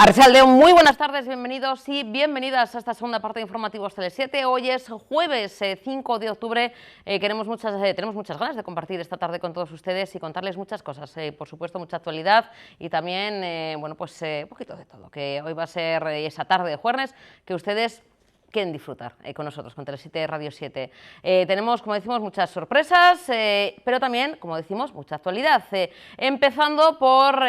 Arrachaldeón, muy buenas tardes, bienvenidos y bienvenidas a esta segunda parte de Informativos Tele7. Hoy es jueves 5 de octubre, tenemos muchas ganas de compartir esta tarde con todos ustedes y contarles muchas cosas, por supuesto mucha actualidad y también, un poquito de todo, que hoy va a ser esa tarde de jueves que ustedes quieren disfrutar con nosotros, con Tele7 Radio 7. Tenemos, como decimos, muchas sorpresas, pero también, como decimos, mucha actualidad. Empezando por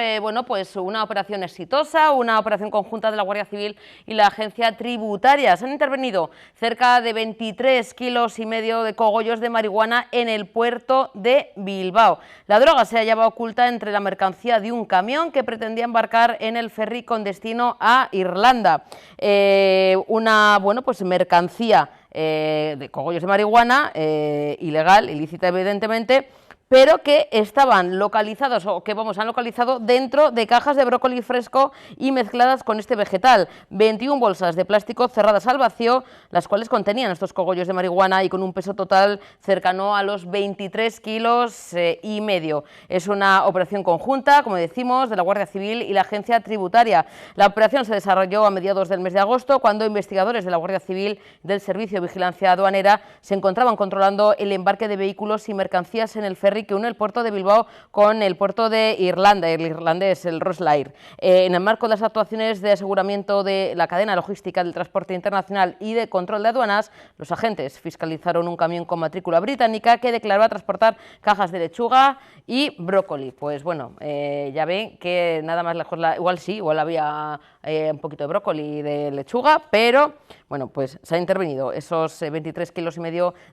una operación exitosa, una operación conjunta de la Guardia Civil y la Agencia Tributaria. Se han intervenido cerca de 23,5 kilos de cogollos de marihuana en el puerto de Bilbao. La droga se hallaba oculta entre la mercancía de un camión que pretendía embarcar en el ferry con destino a Irlanda. Mercancía de cogollos de marihuana, ilegal, ilícita evidentemente, pero que estaban localizados han localizado dentro de cajas de brócoli fresco y mezcladas con este vegetal. 21 bolsas de plástico cerradas al vacío, las cuales contenían estos cogollos de marihuana y con un peso total cercano a los 23,5 kilos. Es una operación conjunta, como decimos, de la Guardia Civil y la Agencia Tributaria. La operación se desarrolló a mediados del mes de agosto, cuando investigadores de la Guardia Civil del Servicio de Vigilancia Aduanera se encontraban controlando el embarque de vehículos y mercancías en el ferry que une el puerto de Bilbao con el puerto de Irlanda, el irlandés, el Rosslare. En el marco de las actuaciones de aseguramiento de la cadena logística del transporte internacional y de control de aduanas, los agentes fiscalizaron un camión con matrícula británica que declaraba transportar cajas de lechuga y brócoli. Pues bueno, ya ven que nada más lejos, igual había un poquito de brócoli y de lechuga, pero bueno, pues se ha intervenido esos 23,5 kilos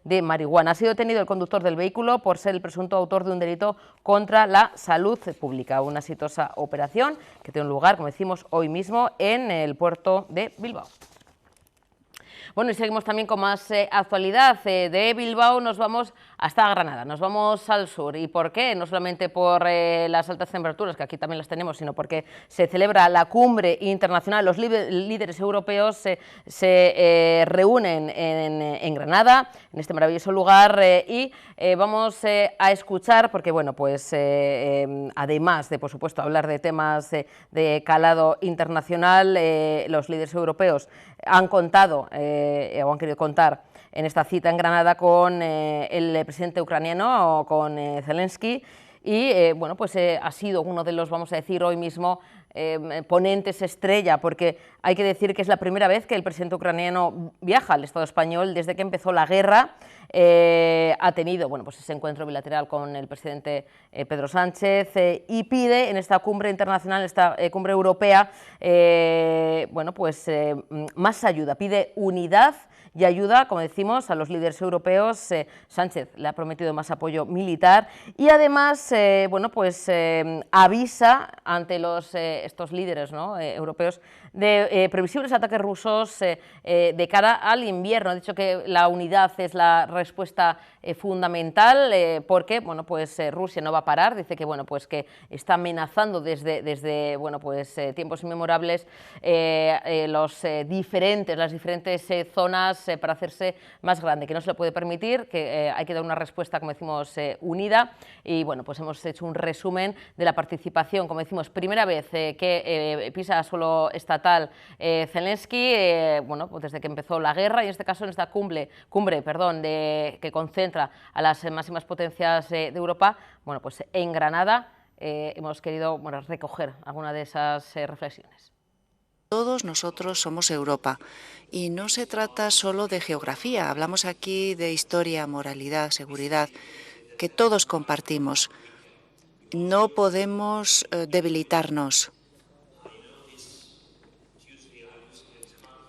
de marihuana. Ha sido detenido el conductor del vehículo por ser el presunto autor de un delito contra la salud pública. Una exitosa operación que tiene lugar, como decimos, hoy mismo en el puerto de Bilbao. Bueno, y seguimos también con más actualidad. De Bilbao nos vamos hasta Granada, nos vamos al sur. ¿Y por qué? No solamente por las altas temperaturas, que aquí también las tenemos, sino porque se celebra la cumbre internacional. Los líderes europeos se reúnen en Granada, en este maravilloso lugar, y vamos a escuchar, porque bueno, pues además de, por supuesto, hablar de temas de calado internacional, los líderes europeos han contado o han querido contar en esta cita en Granada con el presidente ucraniano, con Zelensky, y ha sido uno de los, vamos a decir, hoy mismo ponentes estrella, porque hay que decir que es la primera vez que el presidente ucraniano viaja al Estado español desde que empezó la guerra. Ha tenido ese encuentro bilateral con el presidente Pedro Sánchez y pide en esta cumbre internacional, esta cumbre europea, más ayuda, pide unidad y ayuda, como decimos, a los líderes europeos. Sánchez le ha prometido más apoyo militar y además avisa ante estos líderes europeos de previsibles ataques rusos de cara al invierno. Ha dicho que la unidad es la respuesta fundamental, porque Rusia no va a parar. Dice que que está amenazando desde tiempos inmemorables las diferentes zonas para hacerse más grande, que no se lo puede permitir, que hay que dar una respuesta, como decimos, unida. Y hemos hecho un resumen de la participación, como decimos, primera vez que pisa suelo estatal Zelensky, desde que empezó la guerra, y en este caso en esta cumbre que concentra a las máximas potencias de Europa, en Granada hemos querido recoger alguna de esas reflexiones. Todos nosotros somos Europa y no se trata solo de geografía, hablamos aquí de historia, moralidad, seguridad, que todos compartimos. No podemos debilitarnos.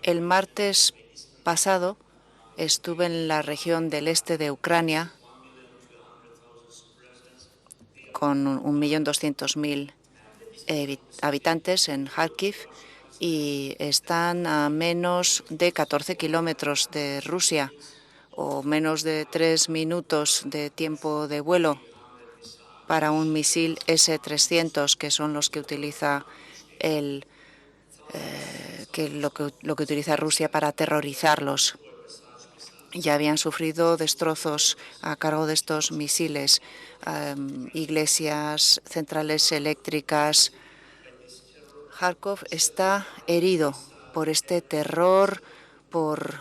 El martes pasado estuve en la región del este de Ucrania con 1.200.000 habitantes en Kharkiv, y están a menos de 14 kilómetros de Rusia, o menos de 3 minutos de tiempo de vuelo para un misil S-300, que son los que utiliza lo que utiliza Rusia para aterrorizarlos. Ya habían sufrido destrozos a cargo de estos misiles, iglesias, centrales eléctricas, Kharkov está herido por este terror, por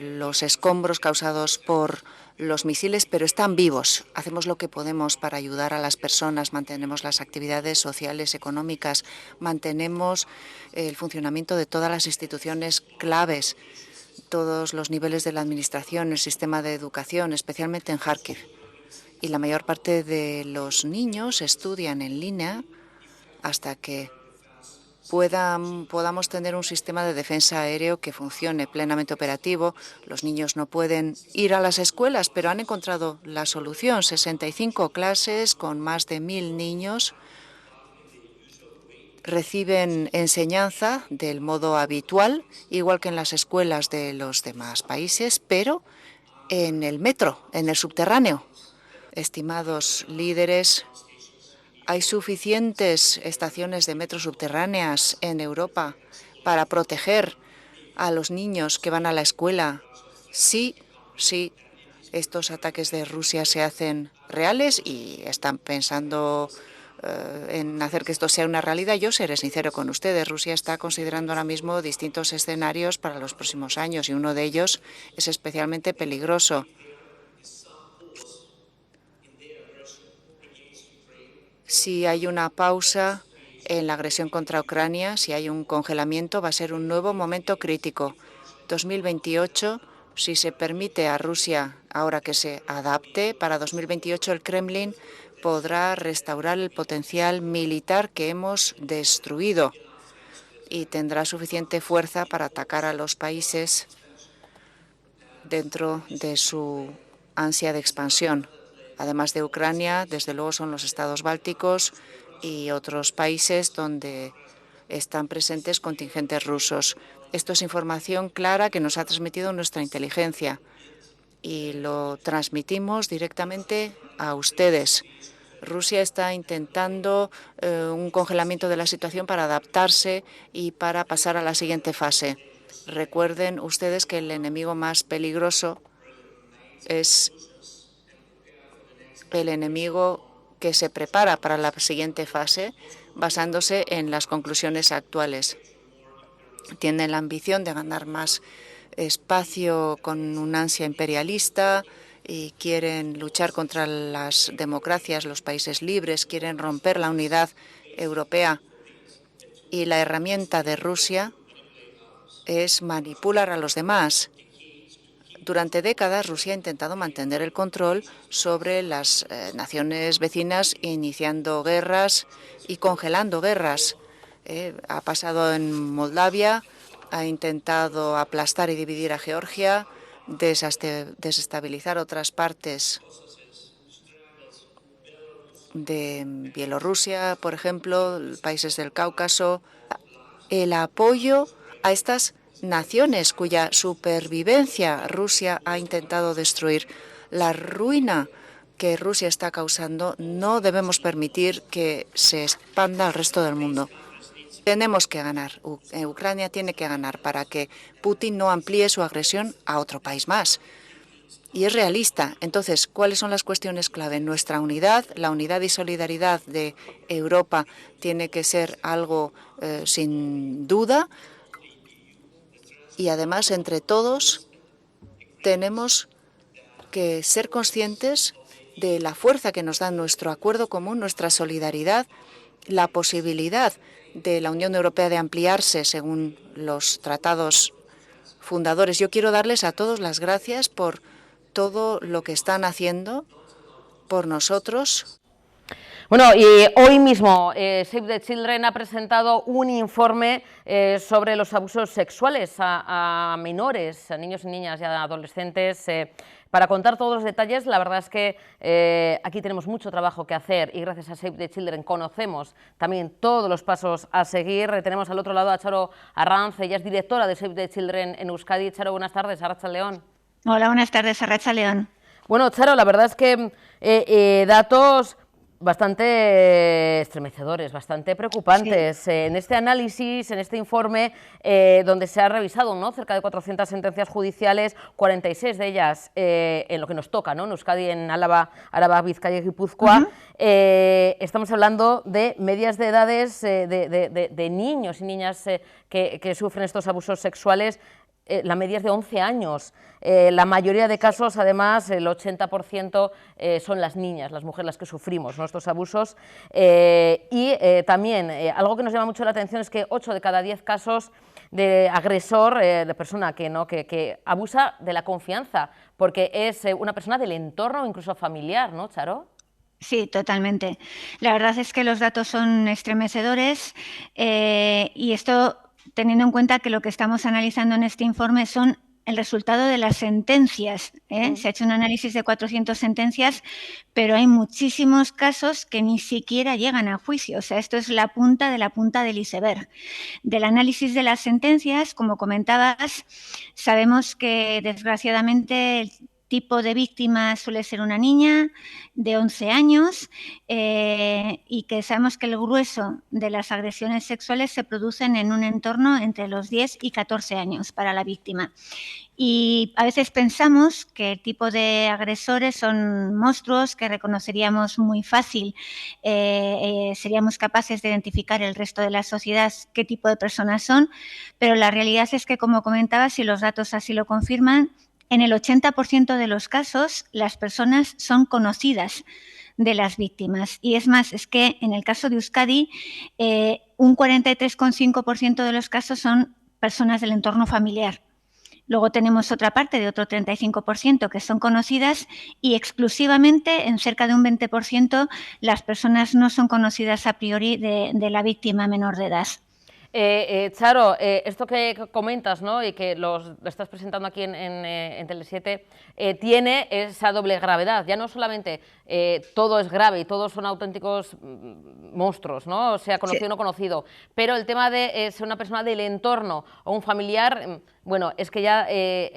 los escombros causados por los misiles, pero están vivos. Hacemos lo que podemos para ayudar a las personas, mantenemos las actividades sociales, económicas, mantenemos el funcionamiento de todas las instituciones claves, todos los niveles de la administración, el sistema de educación, especialmente en Kharkiv. Y la mayor parte de los niños estudian en línea hasta que podamos tener un sistema de defensa aéreo que funcione plenamente operativo. Los niños no pueden ir a las escuelas, pero han encontrado la solución. 65 clases con más de 1000 niños reciben enseñanza del modo habitual, igual que en las escuelas de los demás países, pero en el metro, en el subterráneo. Estimados líderes, ¿hay suficientes estaciones de metro subterráneas en Europa para proteger a los niños que van a la escuela? Sí, estos ataques de Rusia se hacen reales y están pensando en hacer que esto sea una realidad. Yo seré sincero con ustedes. Rusia está considerando ahora mismo distintos escenarios para los próximos años y uno de ellos es especialmente peligroso. Si hay una pausa en la agresión contra Ucrania, si hay un congelamiento, va a ser un nuevo momento crítico. 2028, si se permite a Rusia ahora que se adapte, para 2028 el Kremlin podrá restaurar el potencial militar que hemos destruido y tendrá suficiente fuerza para atacar a los países dentro de su ansia de expansión. Además de Ucrania, desde luego son los estados bálticos y otros países donde están presentes contingentes rusos. Esto es información clara que nos ha transmitido nuestra inteligencia y lo transmitimos directamente a ustedes. Rusia está intentando un congelamiento de la situación para adaptarse y para pasar a la siguiente fase. Recuerden ustedes que el enemigo más peligroso es el enemigo que se prepara para la siguiente fase basándose en las conclusiones actuales. Tienen la ambición de ganar más espacio con una ansia imperialista y quieren luchar contra las democracias, los países libres, quieren romper la unidad europea. Y la herramienta de Rusia es manipular a los demás. Durante décadas, Rusia ha intentado mantener el control sobre las naciones vecinas, iniciando guerras y congelando guerras. Ha pasado en Moldavia, ha intentado aplastar y dividir a Georgia, desestabilizar otras partes de Bielorrusia, por ejemplo, países del Cáucaso. El apoyo a estas naciones cuya supervivencia Rusia ha intentado destruir. La ruina que Rusia está causando no debemos permitir que se expanda al resto del mundo. Tenemos que ganar. Ucrania tiene que ganar para que Putin no amplíe su agresión a otro país más. Y es realista. Entonces, ¿cuáles son las cuestiones clave? Nuestra unidad, la unidad y solidaridad de Europa tiene que ser algo sin duda. Y además, entre todos, tenemos que ser conscientes de la fuerza que nos da nuestro acuerdo común, nuestra solidaridad, la posibilidad de la Unión Europea de ampliarse según los tratados fundadores. Yo quiero darles a todos las gracias por todo lo que están haciendo por nosotros. Bueno, y hoy mismo Save the Children ha presentado un informe sobre los abusos sexuales a menores, a niños y niñas y a adolescentes. Para contar todos los detalles, la verdad es que aquí tenemos mucho trabajo que hacer y gracias a Save the Children conocemos también todos los pasos a seguir. Tenemos al otro lado a Charo Arranz, ella es directora de Save the Children en Euskadi. Charo, buenas tardes, Arratsaldeon. Hola, buenas tardes, Arratsaldeon. Bueno, Charo, la verdad es que datos bastante estremecedores, bastante preocupantes. Sí. En este análisis, en este informe, donde se ha revisado, ¿no?, cerca de 400 sentencias judiciales, 46 de ellas en lo que nos toca, ¿no?, en Euskadi, en Álava, Vizcaya y Guipúzcoa, estamos hablando de medias de edades de niños y niñas que sufren estos abusos sexuales. La media es de 11 años. La mayoría de casos, además, el 80% son las niñas, las mujeres las que sufrimos, ¿no?, estos abusos. También algo que nos llama mucho la atención es que 8 de cada 10 casos de agresor, de persona que abusa de la confianza, porque es una persona del entorno, incluso familiar, ¿no, Charo? Sí, totalmente. La verdad es que los datos son estremecedores y esto teniendo en cuenta que lo que estamos analizando en este informe son el resultado de las sentencias. Se ha hecho un análisis de 400 sentencias, pero hay muchísimos casos que ni siquiera llegan a juicio. O sea, esto es la punta de la punta del iceberg. Del análisis de las sentencias, como comentabas, sabemos que desgraciadamente el tipo de víctima suele ser una niña de 11 años y que sabemos que el grueso de las agresiones sexuales se producen en un entorno entre los 10 y 14 años para la víctima. Y a veces pensamos que el tipo de agresores son monstruos que reconoceríamos muy fácil, seríamos capaces de identificar el resto de la sociedad qué tipo de personas son, pero la realidad es que, como comentabas, y los datos así lo confirman, en el 80% de los casos las personas son conocidas de las víctimas. Y es más, es que en el caso de Euskadi, un 43,5% de los casos son personas del entorno familiar. Luego tenemos otra parte de otro 35% que son conocidas y exclusivamente en cerca de un 20% las personas no son conocidas a priori de la víctima menor de edad. Charo, esto que comentas, ¿no?, y que lo estás presentando aquí en Tele7, tiene esa doble gravedad. Ya no solamente todo es grave y todos son auténticos monstruos, ¿no?, sea conocido o no conocido, pero el tema de ser una persona del entorno o un familiar, bueno, es que ya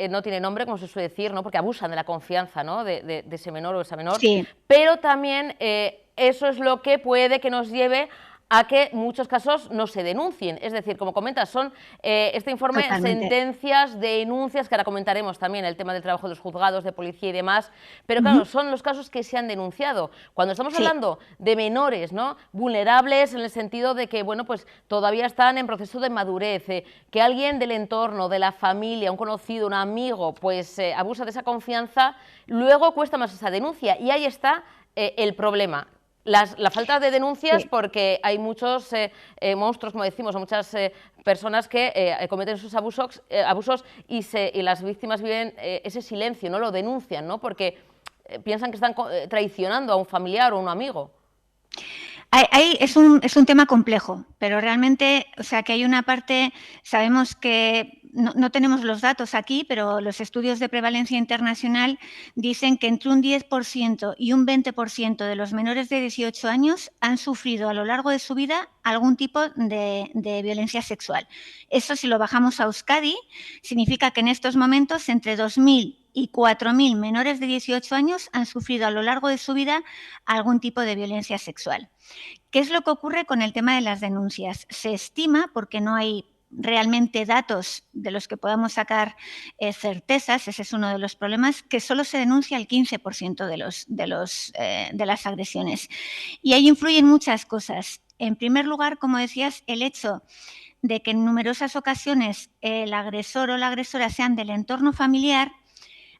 no tiene nombre, como se suele decir, ¿no?, porque abusan de la confianza, ¿no?, de ese menor o esa menor. Sí. Pero también eso es lo que puede que nos lleve a que muchos casos no se denuncien. Es decir, como comentas, son este informe sentencias, denuncias, que ahora comentaremos también el tema del trabajo de los juzgados, de policía y demás, pero claro, son los casos que se han denunciado. Cuando estamos hablando de menores, ¿no?, vulnerables en el sentido de que, bueno, pues todavía están en proceso de madurez, que alguien del entorno, de la familia, un conocido, un amigo, pues abusa de esa confianza, luego cuesta más esa denuncia y ahí está el problema. La falta de denuncias, porque hay muchos monstruos, como decimos, o muchas personas que cometen esos abusos y las víctimas viven ese silencio, no lo denuncian, ¿no?, porque piensan que están traicionando a un familiar o a un amigo. Es un tema complejo, pero realmente, o sea, que hay una parte, sabemos que no tenemos los datos aquí, pero los estudios de prevalencia internacional dicen que entre un 10% y un 20% de los menores de 18 años han sufrido a lo largo de su vida algún tipo de violencia sexual. Eso, si lo bajamos a Euskadi, significa que en estos momentos entre 2.000 y 4.000 menores de 18 años han sufrido a lo largo de su vida algún tipo de violencia sexual. ¿Qué es lo que ocurre con el tema de las denuncias? Se estima, porque no hay realmente datos de los que podamos sacar certezas, ese es uno de los problemas, que solo se denuncia el 15% de las agresiones. Y ahí influyen muchas cosas. En primer lugar, como decías, el hecho de que en numerosas ocasiones el agresor o la agresora sean del entorno familiar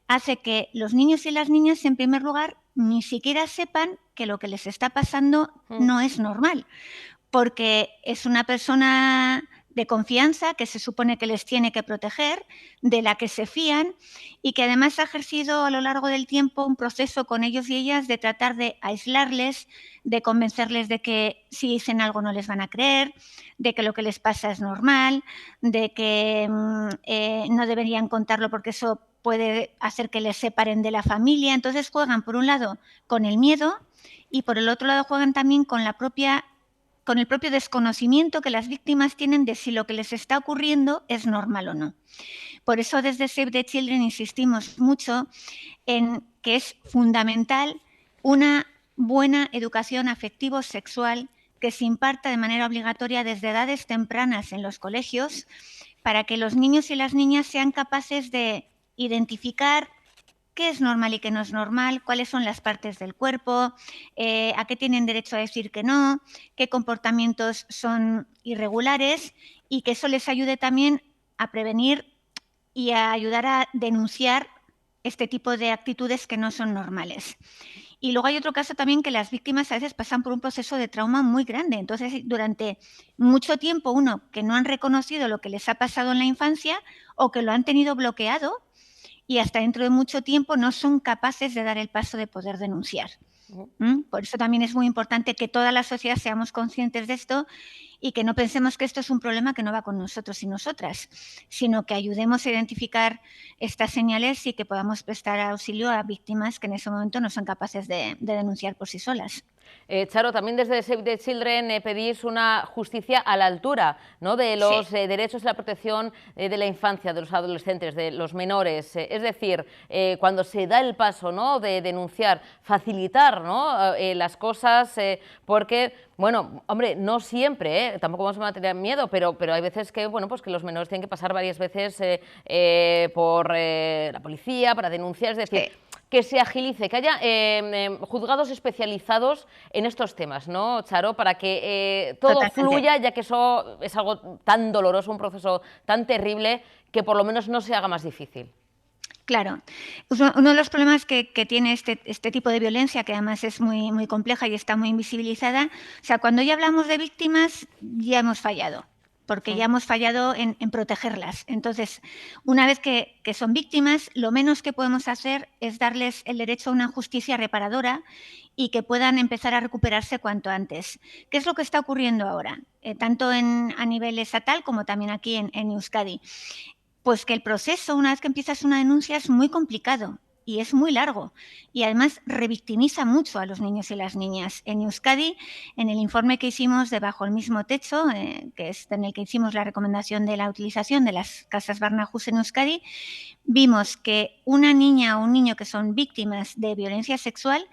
hace que los niños y las niñas, en primer lugar, ni siquiera sepan que lo que les está pasando no es normal, porque es una persona de confianza que se supone que les tiene que proteger, de la que se fían y que además ha ejercido a lo largo del tiempo un proceso con ellos y ellas de tratar de aislarles, de convencerles de que si dicen algo no les van a creer, de que lo que les pasa es normal, de que no deberían contarlo porque eso puede hacer que les separen de la familia. Entonces juegan, por un lado, con el miedo y por el otro lado juegan también con el propio desconocimiento que las víctimas tienen de si lo que les está ocurriendo es normal o no. Por eso desde Save the Children insistimos mucho en que es fundamental una buena educación afectivo-sexual que se imparta de manera obligatoria desde edades tempranas en los colegios para que los niños y las niñas sean capaces de identificar qué es normal y qué no es normal, cuáles son las partes del cuerpo, a qué tienen derecho a decir que no, qué comportamientos son irregulares y que eso les ayude también a prevenir y a ayudar a denunciar este tipo de actitudes que no son normales. Y luego hay otro caso también que las víctimas a veces pasan por un proceso de trauma muy grande. Entonces, durante mucho tiempo, uno, que no han reconocido lo que les ha pasado en la infancia o que lo han tenido bloqueado y hasta dentro de mucho tiempo no son capaces de dar el paso de poder denunciar. Por eso también es muy importante que toda la sociedad seamos conscientes de esto y que no pensemos que esto es un problema que no va con nosotros y nosotras, sino que ayudemos a identificar estas señales y que podamos prestar auxilio a víctimas que en ese momento no son capaces de denunciar por sí solas. Charo, también desde Save the Children pedís una justicia a la altura, ¿no?, de Sí. los derechos y la protección de la infancia, de los adolescentes, de los menores. Es decir, cuando se da el paso, ¿no?, de denunciar, facilitar, ¿no?, las cosas, porque, bueno, hombre, no siempre, tampoco vamos a tener miedo, pero hay veces que, bueno, pues que los menores tienen que pasar varias veces por la policía para denunciar, es decir, Sí. que se agilice, que haya juzgados especializados en estos temas, ¿no, Charo? Para que todo Totalmente. fluya, ya que eso es algo tan doloroso, un proceso tan terrible, que por lo menos no se haga más difícil. Claro. Uno de los problemas que tiene este tipo de violencia, que además es muy, muy compleja y está muy invisibilizada, o sea, cuando ya hablamos de víctimas, ya hemos fallado, porque ya hemos fallado en protegerlas. Entonces, una vez que son víctimas, lo menos que podemos hacer es darles el derecho a una justicia reparadora y que puedan empezar a recuperarse cuanto antes. ¿Qué es lo que está ocurriendo ahora? Tanto a nivel estatal como también aquí en Euskadi. Pues que el proceso, una vez que empiezas una denuncia, es muy complicado y es muy largo. Y además revictimiza mucho a los niños y las niñas. En Euskadi, en el informe que hicimos de Bajo el mismo techo, que es en el que hicimos la recomendación de la utilización de las casas Barnahus en Euskadi, vimos que una niña o un niño que son víctimas de violencia sexual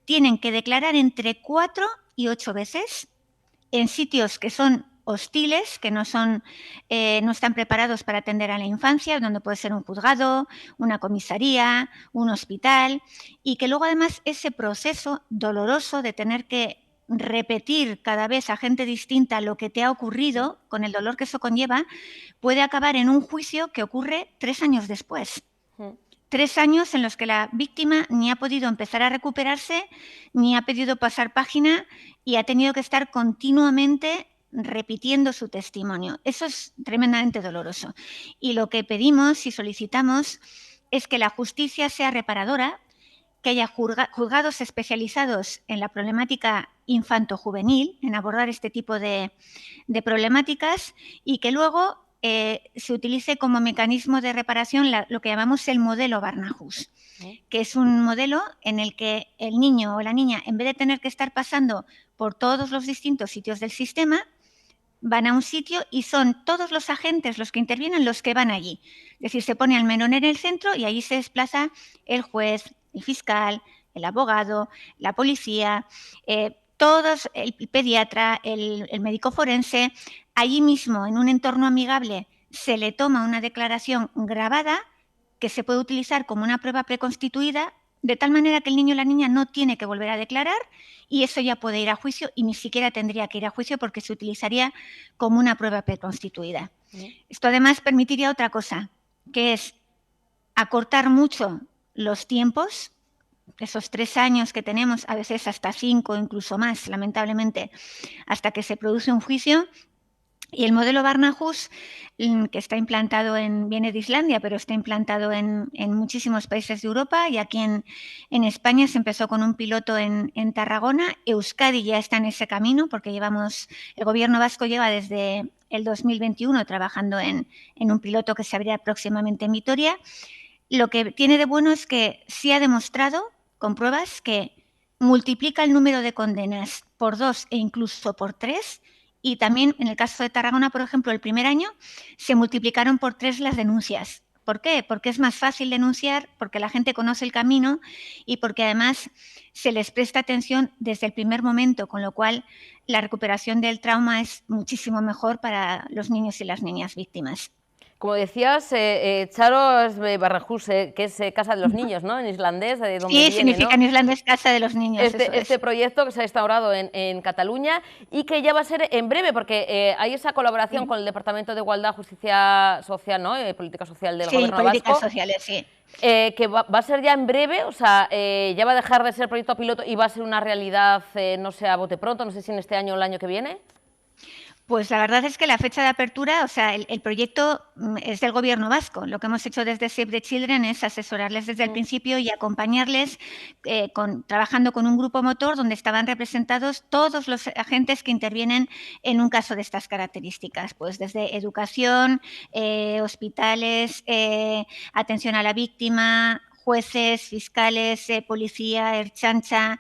tienen que declarar entre 4 y 8 veces en sitios que son hostiles, que no están preparados para atender a la infancia, donde puede ser un juzgado, una comisaría, un hospital, y que luego además ese proceso doloroso de tener que repetir cada vez a gente distinta lo que te ha ocurrido, con el dolor que eso conlleva, puede acabar en un juicio que ocurre 3 años después. 3 años en los que la víctima ni ha podido empezar a recuperarse, ni ha podido pasar página y ha tenido que estar continuamente repitiendo su testimonio. Eso es tremendamente doloroso. Y lo que pedimos y solicitamos es que la justicia sea reparadora, que haya juzgados especializados en la problemática infanto-juvenil, en abordar este tipo de problemáticas, y que luego se utilice como mecanismo de reparación lo que llamamos el modelo Barnahus, que es un modelo en el que el niño o la niña, en vez de tener que estar pasando por todos los distintos sitios del sistema, van a un sitio y son todos los agentes los que intervienen los que van allí. Es decir, se pone al menor en el centro y allí se desplaza el juez, el fiscal, el abogado, la policía, todos, el pediatra, el médico forense. Allí mismo, en un entorno amigable, se le toma una declaración grabada que se puede utilizar como una prueba preconstituida, de tal manera que el niño o la niña no tiene que volver a declarar y eso ya puede ir a juicio y ni siquiera tendría que ir a juicio porque se utilizaría como una prueba preconstituida. Esto además permitiría otra cosa, que es acortar mucho los tiempos, esos 3 años que tenemos, a veces hasta 5, incluso más, lamentablemente, hasta que se produce un juicio. Y el modelo Barnahus, que está implantado viene de Islandia, pero está implantado en muchísimos países de Europa y aquí en España se empezó con un piloto en Tarragona. Euskadi ya está en ese camino porque el gobierno vasco lleva desde el 2021 trabajando en un piloto que se abrirá próximamente en Vitoria. Lo que tiene de bueno es que sí ha demostrado con pruebas que multiplica el número de condenas por 2 e incluso por 3. Y también en el caso de Tarragona, por ejemplo, el primer año se multiplicaron por 3 las denuncias, ¿Por qué? Porque es más fácil denunciar, porque la gente conoce el camino y porque además se les presta atención desde el primer momento, con lo cual la recuperación del trauma es muchísimo mejor para los niños y las niñas víctimas. Como decías, Charo es Barnahus, que es casa de los niños, ¿no? En islandés, de donde Sí, viene, significa ¿no? en islandés casa de los niños, eso es. Este proyecto que se ha instaurado en Cataluña y que ya va a ser en breve, porque hay esa colaboración con el Departamento de Igualdad, Justicia Social, ¿no? Política Social del Gobierno políticas vasco. sociales, sí. Que va a ser ya en breve, o sea, ya va a dejar de ser proyecto piloto y va a ser una realidad, no sé, a bote pronto, no sé si en este año o el año que viene. Pues la verdad es que la fecha de apertura, o sea, el proyecto es del Gobierno vasco. Lo que hemos hecho desde Save the Children es asesorarles desde el principio y acompañarles trabajando con un grupo motor donde estaban representados todos los agentes que intervienen en un caso de estas características, pues desde educación, hospitales, atención a la víctima, jueces, fiscales, policía, Ertzaintza,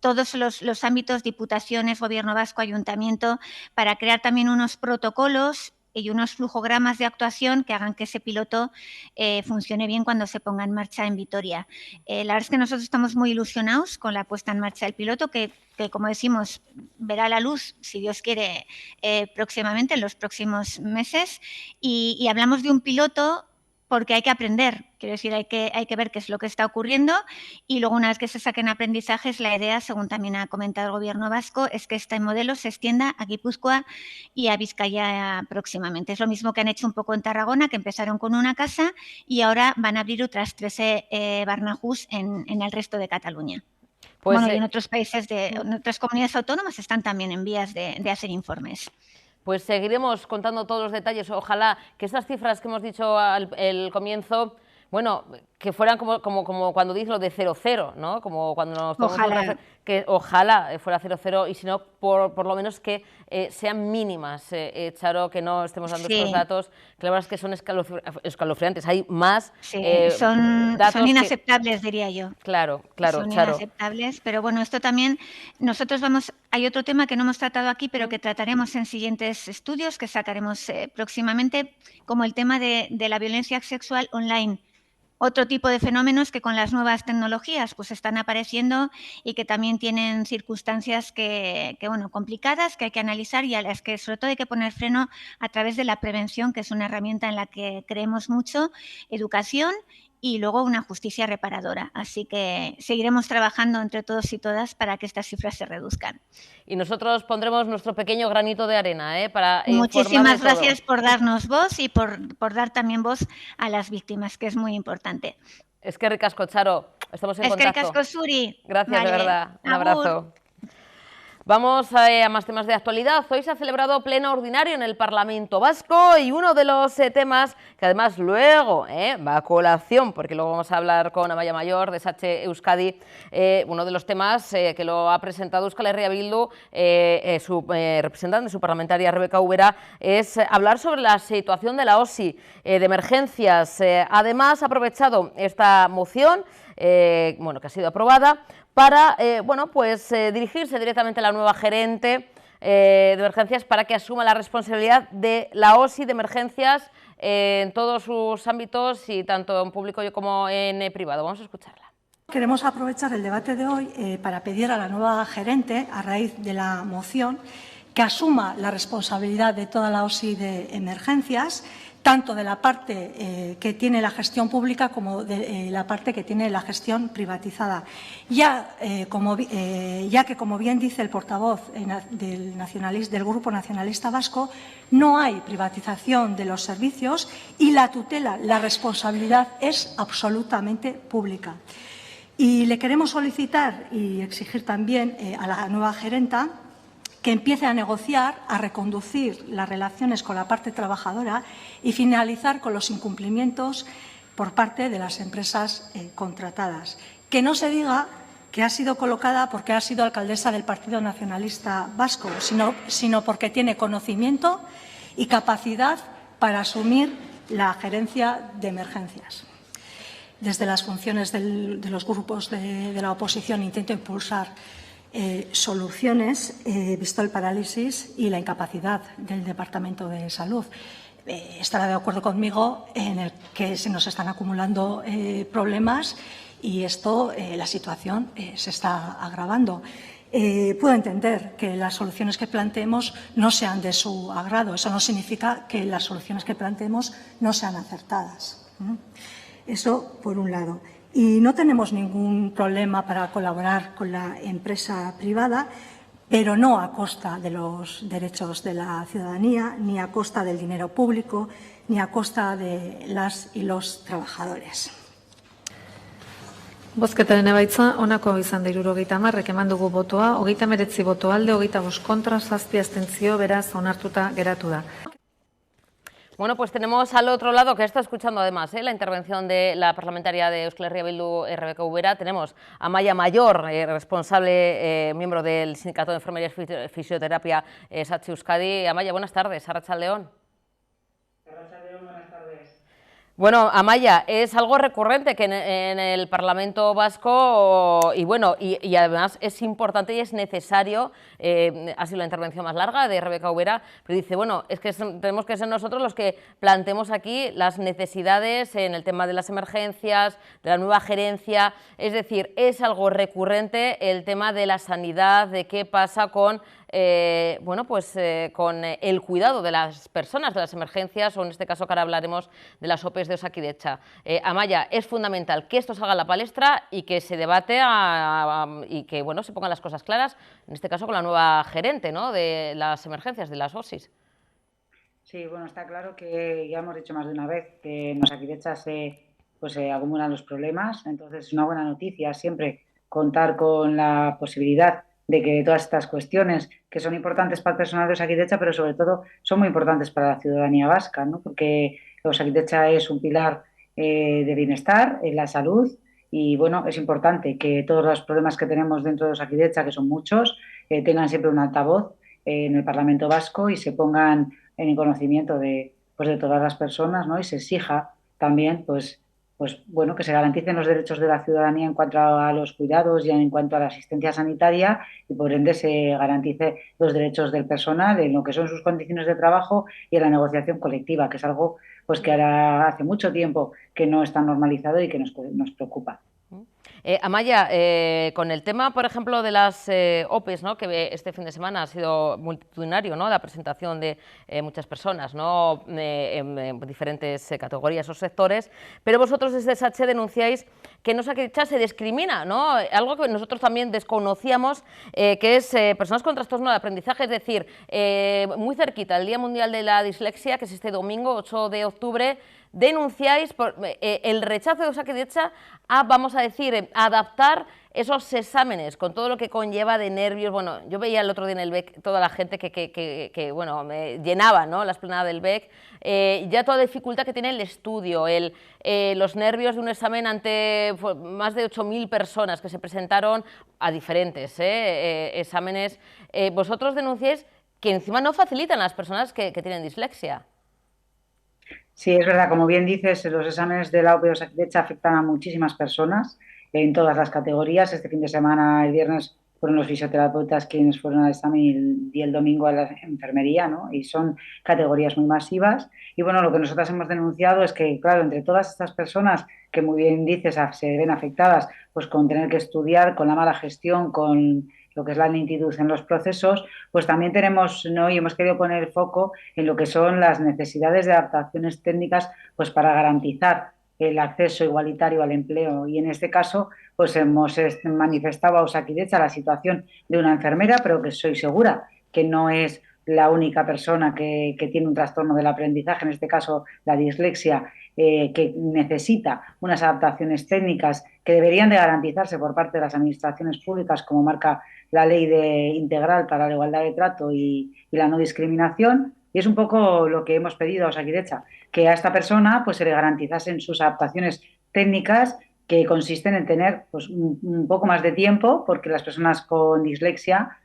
todos los ámbitos, diputaciones, gobierno vasco, ayuntamiento, para crear también unos protocolos y unos flujogramas de actuación que hagan que ese piloto funcione bien cuando se ponga en marcha en Vitoria. La verdad es que nosotros estamos muy ilusionados con la puesta en marcha del piloto, que como decimos, verá la luz, si Dios quiere, próximamente, en los próximos meses. Y hablamos de un piloto porque hay que aprender, quiero decir, hay que ver qué es lo que está ocurriendo y luego una vez que se saquen aprendizajes, la idea, según también ha comentado el Gobierno vasco, es que este modelo se extienda a Guipúzcoa y a Vizcaya próximamente. Es lo mismo que han hecho un poco en Tarragona, que empezaron con una casa y ahora van a abrir otras 13 Barnahus en el resto de Cataluña. Pues, bueno, y en otros países, en otras comunidades autónomas están también en vías de hacer informes. Pues seguiremos contando todos los detalles. Ojalá que estas cifras que hemos dicho al comienzo, bueno, que fueran como cuando dices lo de 0,0, ¿no? Como cuando nos Ojalá. Que ojalá fuera 0,0 y si no, por lo menos que sean mínimas, Charo, que no estemos dando estos datos, que la verdad es que son escalofriantes. Hay más son inaceptables, que... diría yo. Claro, son Charo. Inaceptables, pero bueno, esto también, hay otro tema que no hemos tratado aquí, pero que trataremos en siguientes estudios que sacaremos próximamente, como el tema de la violencia sexual online. Otro tipo de fenómenos que con las nuevas tecnologías pues están apareciendo y que también tienen circunstancias bueno, complicadas que hay que analizar y a las que sobre todo hay que poner freno a través de la prevención, que es una herramienta en la que creemos mucho, educación y luego una justicia reparadora. Así que seguiremos trabajando entre todos y todas para que estas cifras se reduzcan. Y nosotros pondremos nuestro pequeño granito de arena para Muchísimas gracias por darnos voz y por dar también voz a las víctimas, que es muy importante. Es que ricasco, Charo. Estamos en contacto. Es que ricasco, Suri. Gracias, de verdad. Un abrazo. Vamos a más temas de actualidad. Hoy se ha celebrado pleno ordinario en el Parlamento Vasco y uno de los temas que además luego va a colación, porque luego vamos a hablar con Amaia Mayor de Sache Euskadi, uno de los temas que lo ha presentado Euskal Herria Bildu, su representante, su parlamentaria Rebeca Ubera, es hablar sobre la situación de la OSI de emergencias. Además ha aprovechado esta moción, bueno, que ha sido aprobada, para dirigirse directamente a la nueva gerente de emergencias para que asuma la responsabilidad de la OSI de emergencias en todos sus ámbitos y tanto en público como en privado. Vamos a escucharla. Queremos aprovechar el debate de hoy para pedir a la nueva gerente, a raíz de la moción, que asuma la responsabilidad de toda la OSI de emergencias, tanto de la parte que tiene la gestión pública como de la parte que tiene la gestión privatizada, ya que, como bien dice el portavoz del Grupo Nacionalista Vasco, no hay privatización de los servicios y la tutela, la responsabilidad es absolutamente pública. Y le queremos solicitar y exigir también a la nueva gerenta que empiece a negociar, a reconducir las relaciones con la parte trabajadora y finalizar con los incumplimientos por parte de las empresas contratadas. Que no se diga que ha sido colocada porque ha sido alcaldesa del Partido Nacionalista Vasco, sino porque tiene conocimiento y capacidad para asumir la gerencia de emergencias. Desde las funciones de los grupos de la oposición intento impulsar soluciones, visto el parálisis y la incapacidad del Departamento de Salud. estará de acuerdo conmigo en el que se nos están acumulando problemas y la situación se está agravando. Puedo entender que las soluciones que planteemos no sean de su agrado. Eso no significa que las soluciones que planteemos no sean acertadas. Eso por un lado. Y no tenemos ningún problema para colaborar con la empresa privada, pero no a costa de los derechos de la ciudadanía, ni a costa del dinero público, ni a costa de las y los trabajadores. Bozketaren emaitza honako izan da 70 eman dugu botoa, 39 boto alde, 25 kontra, 7 abstentzio, beraz onartuta geratu da. Bueno, pues tenemos al otro lado, que está escuchando además la intervención de la parlamentaria de Euskal Herria Bildu, Rebeca Ubera. Tenemos a Amaia Mayor, responsable, miembro del Sindicato de Enfermería y Fisioterapia SATSE Euskadi. Amaia, buenas tardes. Arratsaldeon. Arratsaldeon, buenas tardes. Bueno, Amaia, es algo recurrente que en el Parlamento Vasco y además es importante y es necesario, ha sido la intervención más larga de Rebeca Ubera, pero dice, bueno, es que tenemos que ser nosotros los que planteemos aquí las necesidades en el tema de las emergencias, de la nueva gerencia, es decir, es algo recurrente el tema de la sanidad, de qué pasa con con el cuidado de las personas, de las emergencias, o en este caso que ahora hablaremos de las OPEs de Osakidetza. Amaia, es fundamental que esto salga a la palestra y que se debate y que se pongan las cosas claras, en este caso con la nueva gerente, ¿no?, de las emergencias, de las OSIs. Sí, bueno, está claro que ya hemos dicho más de una vez que en Osakidetza se acumulan los problemas, entonces es una buena noticia siempre contar con la posibilidad de que todas estas cuestiones que son importantes para el personal de Osakidetza, pero sobre todo son muy importantes para la ciudadanía vasca, ¿no?, porque Osakidetza es un pilar de bienestar en la salud y es importante que todos los problemas que tenemos dentro de Osakidetza, que son muchos, tengan siempre un altavoz en el Parlamento Vasco y se pongan en el conocimiento de todas las personas, ¿no?, y se exija también que se garanticen los derechos de la ciudadanía en cuanto a los cuidados y en cuanto a la asistencia sanitaria y por ende se garantice los derechos del personal en lo que son sus condiciones de trabajo y en la negociación colectiva, que es algo que ahora hace mucho tiempo que no está normalizado y que nos preocupa. Amaia, con el tema, por ejemplo, de las OPEs, ¿no?, que este fin de semana ha sido multitudinario, ¿no?, la presentación de muchas personas, ¿no?, en diferentes categorías o sectores, pero vosotros desde SATSE denunciáis que en Osakidetza se discrimina, ¿no?, algo que nosotros también desconocíamos, que es personas con trastorno de aprendizaje, es decir, muy cerquita, el Día Mundial de la Dislexia, que es este domingo, 8 de octubre, denunciáis el rechazo de Osakidetza a, vamos a decir, adaptar esos exámenes con todo lo que conlleva de nervios. Bueno, yo veía el otro día en el BEC toda la gente que me llenaba, ¿no?, la esplanada del BEC, ya toda la dificultad que tiene el estudio, los nervios de un examen ante más de 8.000 personas que se presentaron a diferentes exámenes. Vosotros denunciáis que encima no facilitan a las personas que tienen dislexia. Sí, es verdad, como bien dices, los exámenes de la OPE de Osakidetza afectan a muchísimas personas en todas las categorías. Este fin de semana, el viernes, fueron los fisioterapeutas quienes fueron al examen y el domingo a la enfermería, ¿no? Y son categorías muy masivas. Y lo que nosotras hemos denunciado es que, claro, entre todas estas personas que, muy bien dices, se ven afectadas con tener que estudiar, con la mala gestión, con lo que es la lentitud en los procesos, también tenemos, ¿no?, y hemos querido poner el foco en lo que son las necesidades de adaptaciones técnicas para garantizar el acceso igualitario al empleo. Y en este caso hemos manifestado a Osakidetza la situación de una enfermera, pero que soy segura que no es la única persona que tiene un trastorno del aprendizaje, en este caso la dislexia, que necesita unas adaptaciones técnicas que deberían de garantizarse por parte de las administraciones públicas, como marca la Ley Integral para la Igualdad de Trato y la No Discriminación. Y es un poco lo que hemos pedido a Osakidetza, que a esta persona se le garantizasen sus adaptaciones técnicas, que consisten en tener un poco más de tiempo, porque las personas con dislexia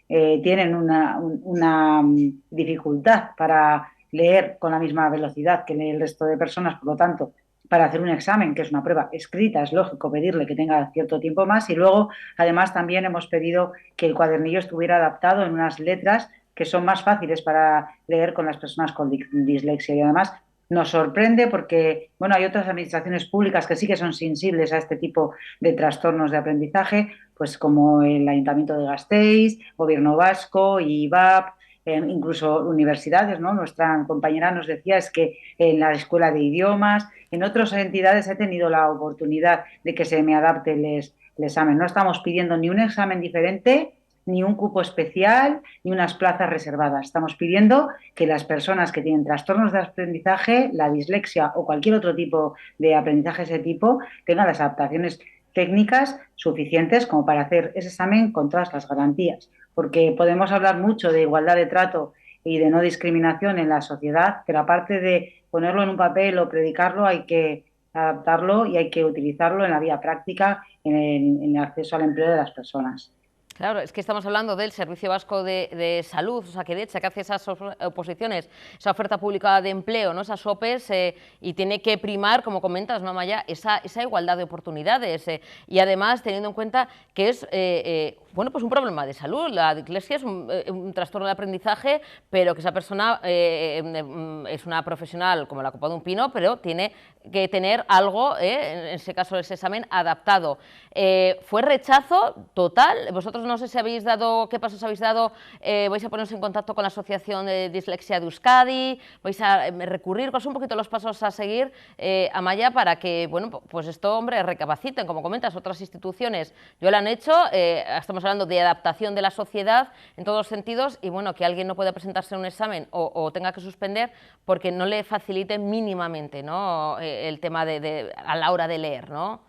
tienen una dificultad para leer con la misma velocidad que lee el resto de personas. Por lo tanto, para hacer un examen, que es una prueba escrita, es lógico pedirle que tenga cierto tiempo más. Y luego, además, también hemos pedido que el cuadernillo estuviera adaptado en unas letras que son más fáciles para leer con las personas con dislexia. Y además nos sorprende porque, bueno, hay otras administraciones públicas que sí que son sensibles a este tipo de trastornos de aprendizaje, pues como el Ayuntamiento de Gasteiz, Gobierno Vasco, IVAP, incluso universidades, ¿no? Nuestra compañera nos decía es que en la Escuela de Idiomas, en otras entidades he tenido la oportunidad de que se me adapte el examen. No estamos pidiendo ni un examen diferente, ni un cupo especial, ni unas plazas reservadas. Estamos pidiendo que las personas que tienen trastornos de aprendizaje, la dislexia o cualquier otro tipo de aprendizaje de ese tipo, tengan las adaptaciones técnicas suficientes como para hacer ese examen con todas las garantías. Porque podemos hablar mucho de igualdad de trato y de no discriminación en la sociedad, pero aparte de ponerlo en un papel o predicarlo, hay que adaptarlo y hay que utilizarlo en la vía práctica, en el acceso al empleo de las personas. Claro, es que estamos hablando del Servicio Vasco de Salud, Osakidetza, que hace esas oposiciones, esa oferta pública de empleo, ¿no? Esas OPEs, y tiene que primar, como comentas, ¿no, Amaya?, esa igualdad de oportunidades, y además teniendo en cuenta que es bueno, pues un problema de salud. La dislexia es un trastorno de aprendizaje, pero que esa persona es una profesional como la copa de un pino, pero tiene que tener algo, en ese caso ese examen, adaptado. Fue rechazo total. Vosotros no sé si habéis dado, qué pasos habéis dado, vais a poneros en contacto con la Asociación de Dislexia de Euskadi, vais a recurrir, ¿cuáles son un poquito los pasos a seguir, Amaya, para que, bueno, pues esto, hombre, recapaciten, como comentas, otras instituciones ya lo han hecho, estamos hablando de adaptación de la sociedad en todos los sentidos, y bueno, que alguien no pueda presentarse en un examen o tenga que suspender porque no le facilite mínimamente, ¿no?, el tema a la hora de leer, ¿no?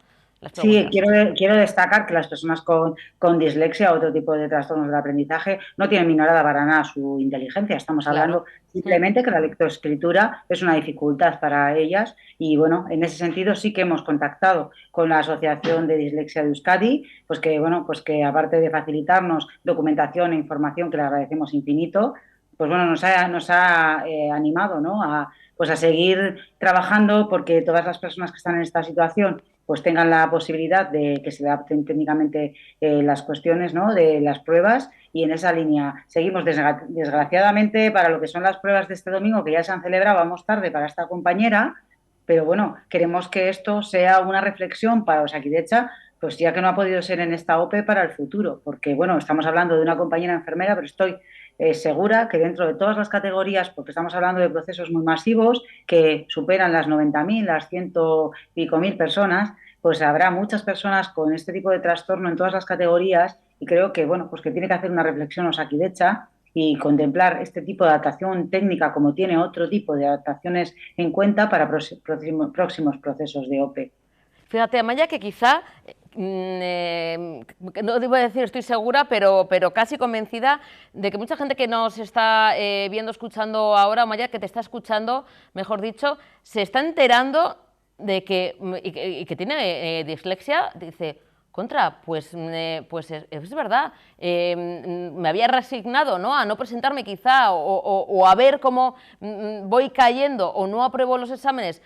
Sí, quiero destacar que las personas con dislexia o otro tipo de trastornos del aprendizaje no tienen minorada para nada su inteligencia. Estamos hablando simplemente que la lectoescritura es una dificultad para ellas y, bueno, en ese sentido sí que hemos contactado con la Asociación de Dislexia de Euskadi, pues que aparte de facilitarnos documentación e información, que le agradecemos infinito, pues bueno, nos ha animado, ¿no?, a seguir trabajando porque todas las personas que están en esta situación pues tengan la posibilidad de que se adapten técnicamente las cuestiones, ¿no?, de las pruebas, y en esa línea seguimos. Desgraciadamente, para lo que son las pruebas de este domingo, que ya se han celebrado, vamos tarde para esta compañera, pero bueno, queremos que esto sea una reflexión para Osakidetza, pues ya que no ha podido ser en esta OPE, para el futuro, porque bueno, estamos hablando de una compañera enfermera, pero estoy segura que dentro de todas las categorías, porque estamos hablando de procesos muy masivos que superan las 90.000, las 100.000 personas, pues habrá muchas personas con este tipo de trastorno en todas las categorías, y creo que bueno, pues que tiene que hacer una reflexión Osakidetza y contemplar este tipo de adaptación técnica como tiene otro tipo de adaptaciones en cuenta para próximos procesos de OPE. Fíjate, Amaya, que quizá, no debo decir estoy segura, pero casi convencida de que mucha gente que nos está viendo, escuchando ahora, Amaya, que te está escuchando, mejor dicho, se está enterando de que, y que tiene dislexia, dice, pues es verdad, me había resignado, ¿no?, a no presentarme quizá, o a ver cómo voy cayendo o no apruebo los exámenes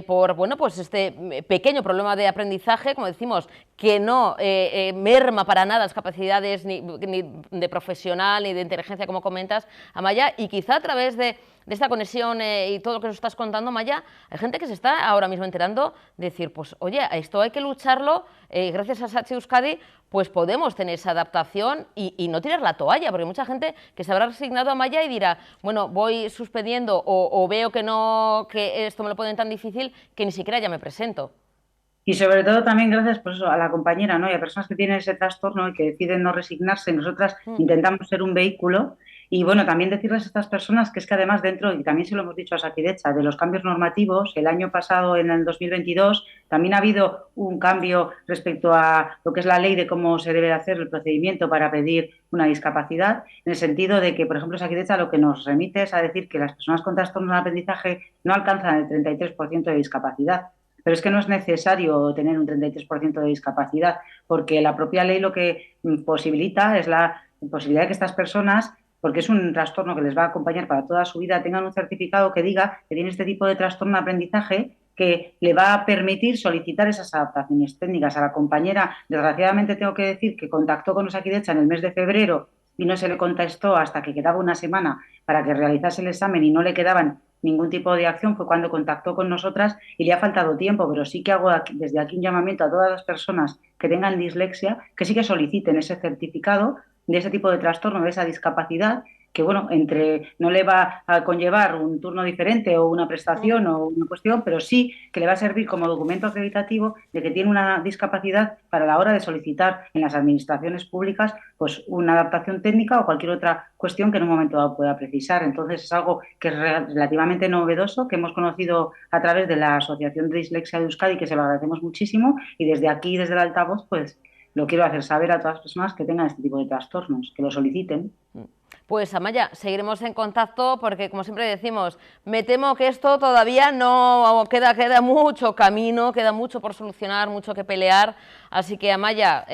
por, bueno, pues este pequeño problema de aprendizaje, como decimos, que no merma para nada las capacidades ni de profesional ni de inteligencia, como comentas, Amaya, y quizá a través de esta conexión y todo lo que nos estás contando, Maya, hay gente que se está ahora mismo enterando de decir, pues oye, esto hay que lucharlo, gracias a Sachi Euskadi, pues podemos tener esa adaptación y no tirar la toalla, porque mucha gente que se habrá resignado a Maya y dirá, bueno, voy suspendiendo o veo que esto me lo ponen tan difícil que ni siquiera ya me presento. Y sobre todo también gracias, pues, a la compañera, ¿no?, y a personas que tienen ese trastorno y que deciden no resignarse. Nosotras intentamos ser un vehículo. Y bueno, también decirles a estas personas que es que además dentro, y también se lo hemos dicho a Osakidetza, de los cambios normativos, el año pasado, en el 2022, también ha habido un cambio respecto a lo que es la ley de cómo se debe hacer el procedimiento para pedir una discapacidad, en el sentido de que, por ejemplo, Osakidetza lo que nos remite es a decir que las personas con trastorno de aprendizaje no alcanzan el 33% de discapacidad. Pero es que no es necesario tener un 33% de discapacidad, porque la propia ley lo que posibilita es la posibilidad de que estas personas, porque es un trastorno que les va a acompañar para toda su vida, tengan un certificado que diga que tiene este tipo de trastorno de aprendizaje, que le va a permitir solicitar esas adaptaciones técnicas. A la compañera, desgraciadamente tengo que decir que contactó con Osakidetza en el mes de febrero y no se le contestó hasta que quedaba una semana para que realizase el examen y no le quedaban ningún tipo de acción, fue cuando contactó con nosotras y le ha faltado tiempo, pero sí que hago desde aquí un llamamiento a todas las personas que tengan dislexia que sí que soliciten ese certificado de ese tipo de trastorno, de esa discapacidad, que bueno, entre no le va a conllevar un turno diferente o una prestación o una cuestión, pero sí que le va a servir como documento acreditativo de que tiene una discapacidad para la hora de solicitar en las administraciones públicas pues una adaptación técnica o cualquier otra cuestión que en un momento dado pueda precisar. Entonces es algo que es relativamente novedoso, que hemos conocido a través de la Asociación de Dislexia de Euskadi, que se lo agradecemos muchísimo, y desde aquí, desde el altavoz, pues lo quiero hacer saber a todas las personas que tengan este tipo de trastornos, que lo soliciten. Pues Amaya, seguiremos en contacto porque, como siempre decimos, me temo que esto todavía no queda mucho camino, queda mucho por solucionar, mucho que pelear. Así que Amaya,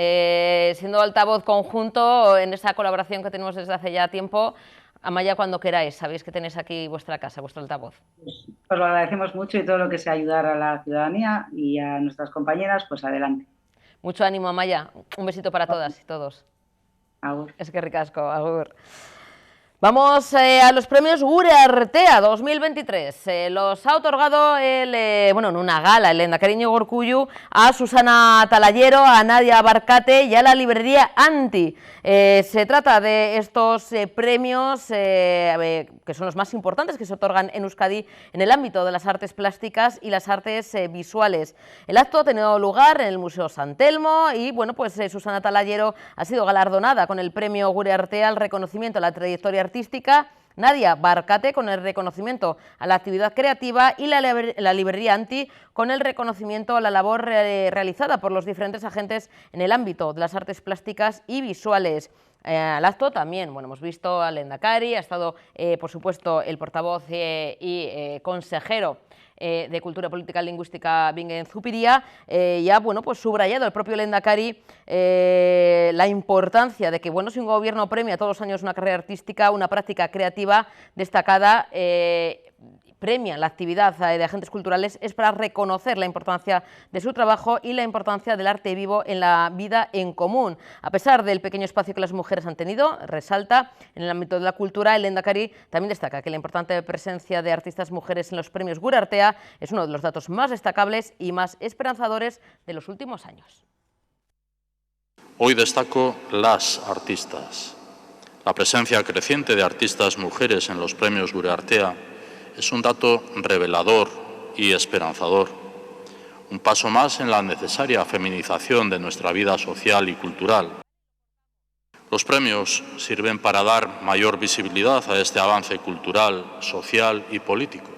siendo altavoz conjunto en esa colaboración que tenemos desde hace ya tiempo, Amaya, cuando queráis, sabéis que tenéis aquí vuestra casa, vuestro altavoz. Pues os lo agradecemos mucho y todo lo que sea ayudar a la ciudadanía y a nuestras compañeras, pues adelante. Mucho ánimo, Amaya. Un besito para todas y todos. Agur. Es que ricasco, agur. Vamos a los premios Gure Artea 2023. Los ha otorgado en una gala el Lehendakari Iñigo Urkullu a Susana Talayero, a Nadia Barcate y a la librería Anti. Se trata de estos premios que son los más importantes que se otorgan en Euskadi en el ámbito de las artes plásticas y las artes visuales. El acto ha tenido lugar en el Museo San Telmo y pues Susana Talayero ha sido galardonada con el premio Gure Artea al reconocimiento a la trayectoria artística, Nadia Barcate con el reconocimiento a la actividad creativa y la librería Anti con el reconocimiento a la labor realizada por los diferentes agentes en el ámbito de las artes plásticas y visuales. Al acto también, hemos visto al Lehendakari, ha estado, por supuesto, el portavoz y consejero de Cultura Política y Lingüística Bingen Zupiria, subrayado el propio Lehendakari la importancia de que, si un gobierno premia todos los años una carrera artística, una práctica creativa destacada, premia la actividad de agentes culturales, es para reconocer la importancia de su trabajo y la importancia del arte vivo en la vida en común. A pesar del pequeño espacio que las mujeres han tenido, resalta, en el ámbito de la cultura, el Lehendakari también destaca que la importante presencia de artistas mujeres en los premios Gure Artea es uno de los datos más destacables y más esperanzadores de los últimos años. Hoy destaco las artistas. La presencia creciente de artistas mujeres en los premios Gure Artea es un dato revelador y esperanzador, un paso más en la necesaria feminización de nuestra vida social y cultural. Los premios sirven para dar mayor visibilidad a este avance cultural, social y político.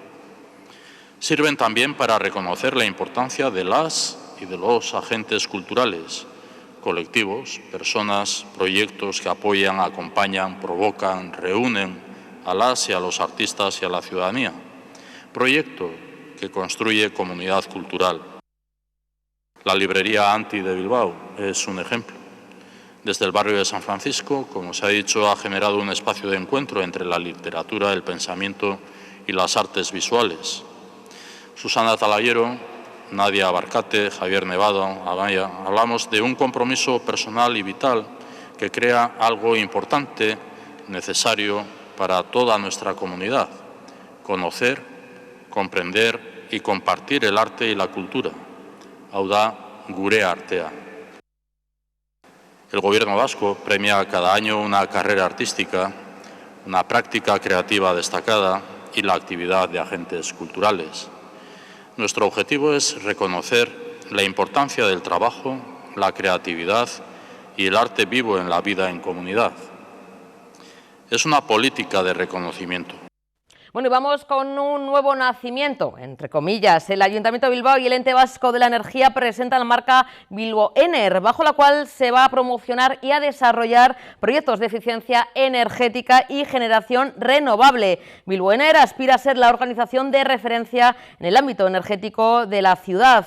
Sirven también para reconocer la importancia de las y de los agentes culturales, colectivos, personas, proyectos que apoyan, acompañan, provocan, reúnen a las y a los artistas y a la ciudadanía. Proyecto que construye comunidad cultural. La librería Anti de Bilbao es un ejemplo. Desde el barrio de San Francisco, como se ha dicho, ha generado un espacio de encuentro entre la literatura, el pensamiento y las artes visuales. Susana Talayero, Nadia Barcate, Javier Nevado, Amaya, hablamos de un compromiso personal y vital que crea algo importante, necesario para toda nuestra comunidad: conocer, comprender y compartir el arte y la cultura. Hau da, Gure Artea. El Gobierno vasco premia cada año una carrera artística, una práctica creativa destacada y la actividad de agentes culturales. Nuestro objetivo es reconocer la importancia del trabajo, la creatividad y el arte vivo en la vida en comunidad. Es una política de reconocimiento. Y vamos con un nuevo nacimiento, entre comillas. El Ayuntamiento de Bilbao y el Ente Vasco de la Energía presentan la marca Bilbo Ener, bajo la cual se va a promocionar y a desarrollar proyectos de eficiencia energética y generación renovable. Bilbo Ener aspira a ser la organización de referencia en el ámbito energético de la ciudad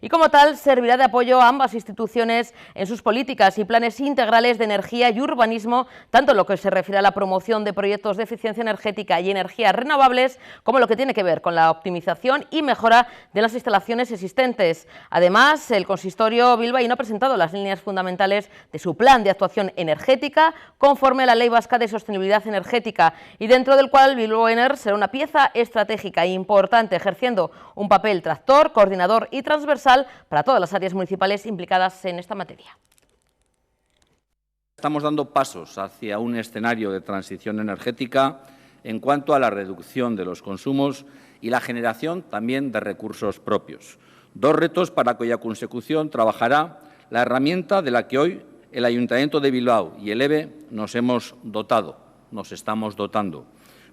y como tal servirá de apoyo a ambas instituciones en sus políticas y planes integrales de energía y urbanismo, tanto en lo que se refiere a la promoción de proyectos de eficiencia energética y energía renovable, renovables, como lo que tiene que ver con la optimización y mejora de las instalaciones existentes. Además, el consistorio bilbaíno ha presentado las líneas fundamentales de su plan de actuación energética conforme a la Ley Vasca de Sostenibilidad Energética y dentro del cual Bilbao Ener será una pieza estratégica e importante, ejerciendo un papel tractor, coordinador y transversal para todas las áreas municipales implicadas en esta materia. Estamos dando pasos hacia un escenario de transición energética en cuanto a la reducción de los consumos y la generación también de recursos propios. Dos retos para cuya consecución trabajará la herramienta de la que hoy el Ayuntamiento de Bilbao y el EVE nos estamos dotando,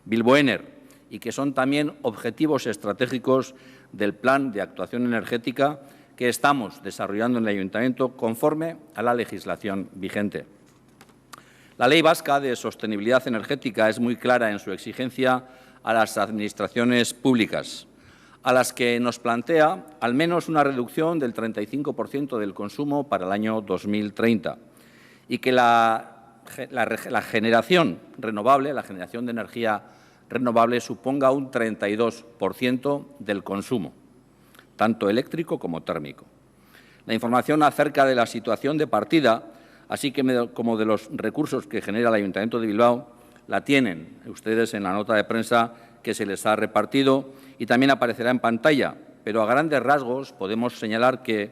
Bilbao Ener, y que son también objetivos estratégicos del Plan de Actuación Energética que estamos desarrollando en el Ayuntamiento conforme a la legislación vigente. La Ley Vasca de Sostenibilidad Energética es muy clara en su exigencia a las administraciones públicas, a las que nos plantea al menos una reducción del 35% del consumo para el año 2030 y que la generación renovable, la generación de energía renovable suponga un 32% del consumo, tanto eléctrico como térmico. La información acerca de la situación de partida, así como de los recursos que genera el Ayuntamiento de Bilbao, la tienen ustedes en la nota de prensa que se les ha repartido y también aparecerá en pantalla, pero a grandes rasgos podemos señalar que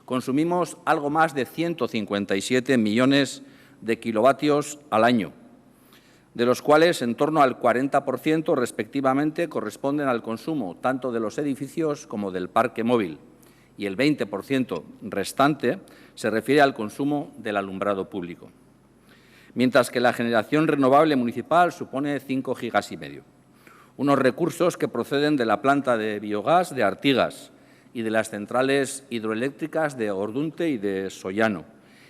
consumimos algo más de 157 millones de kilovatios al año, de los cuales en torno al 40% respectivamente corresponden al consumo tanto de los edificios como del parque móvil y el 20% restante se refiere al consumo del alumbrado público, mientras que la generación renovable municipal supone 5,5 gigas, unos recursos que proceden de la planta de biogás de Artigas y de las centrales hidroeléctricas de Ordunte y de Sollano,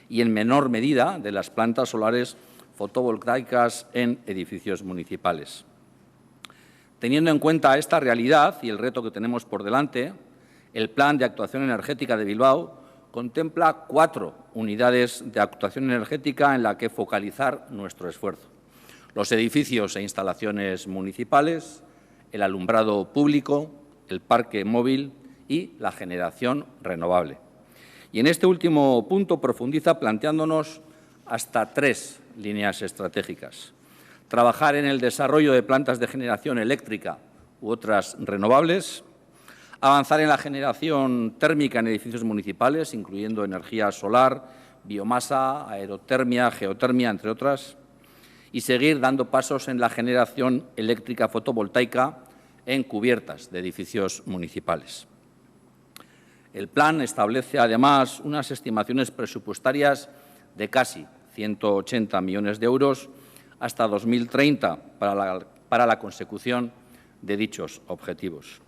y en menor medida de las plantas solares fotovoltaicas en edificios municipales. Teniendo en cuenta esta realidad y el reto que tenemos por delante, el Plan de Actuación Energética de Bilbao contempla 4 unidades de actuación energética en la que focalizar nuestro esfuerzo: los edificios e instalaciones municipales, el alumbrado público, el parque móvil y la generación renovable. Y en este último punto profundiza planteándonos hasta 3 líneas estratégicas: trabajar en el desarrollo de plantas de generación eléctrica u otras renovables, avanzar en la generación térmica en edificios municipales, incluyendo energía solar, biomasa, aerotermia, geotermia, entre otras, y seguir dando pasos en la generación eléctrica fotovoltaica en cubiertas de edificios municipales. El plan establece, además, unas estimaciones presupuestarias de casi 180 millones de euros hasta 2030 para la consecución de dichos objetivos.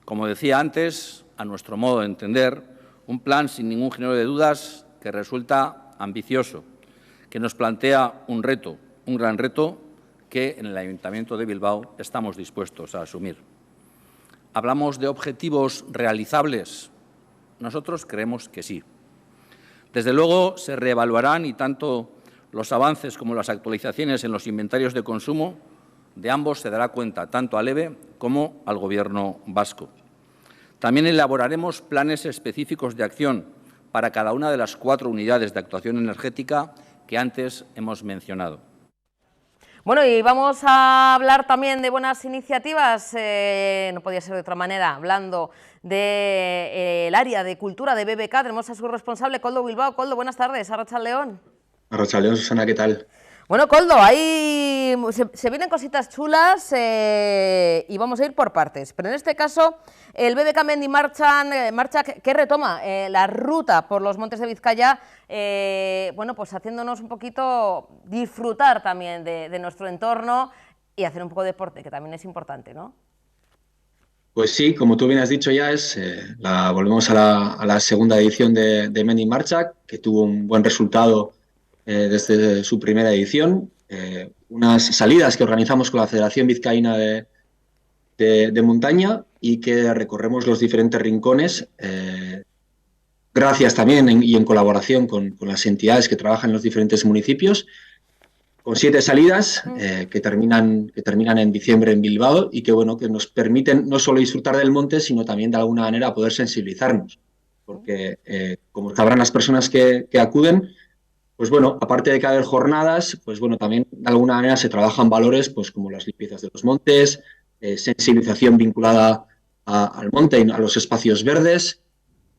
Como decía antes, a nuestro modo de entender, un plan sin ningún género de dudas que resulta ambicioso, que nos plantea un reto, un gran reto que en el Ayuntamiento de Bilbao estamos dispuestos a asumir. ¿Hablamos de objetivos realizables? Nosotros creemos que sí. Desde luego, se reevaluarán y tanto los avances como las actualizaciones en los inventarios de consumo de ambos se dará cuenta tanto al EVE como al Gobierno vasco. También elaboraremos planes específicos de acción para cada una de las 4 unidades de actuación energética que antes hemos mencionado. Bueno, y vamos a hablar también de buenas iniciativas, no podía ser de otra manera, hablando del área de cultura de BBK. Tenemos a su responsable, Koldo Bilbao. Koldo, buenas tardes, Arratsaldeon. Arratsaldeon, Susana, ¿qué tal? Bueno, Koldo, ahí se vienen cositas chulas y vamos a ir por partes. Pero en este caso, el BBK Mendi marcha que retoma la ruta por los montes de Vizcaya, bueno, pues haciéndonos un poquito disfrutar también de nuestro entorno y hacer un poco de deporte, que también es importante, ¿no? Pues sí, como tú bien has dicho ya, volvemos a la segunda edición de Mendi Marcha, que tuvo un buen resultado desde su primera edición, unas salidas que organizamos con la Federación Vizcaína de Montaña y que recorremos los diferentes rincones, gracias también y en colaboración con las entidades que trabajan en los diferentes municipios, con 7 salidas que terminan en diciembre en Bilbao y que, bueno, que nos permiten no solo disfrutar del monte, sino también de alguna manera poder sensibilizarnos. Porque, como sabrán las personas que acuden, pues bueno, aparte de que haber jornadas, pues bueno, también de alguna manera se trabajan valores pues como las limpiezas de los montes, sensibilización vinculada al monte y a los espacios verdes.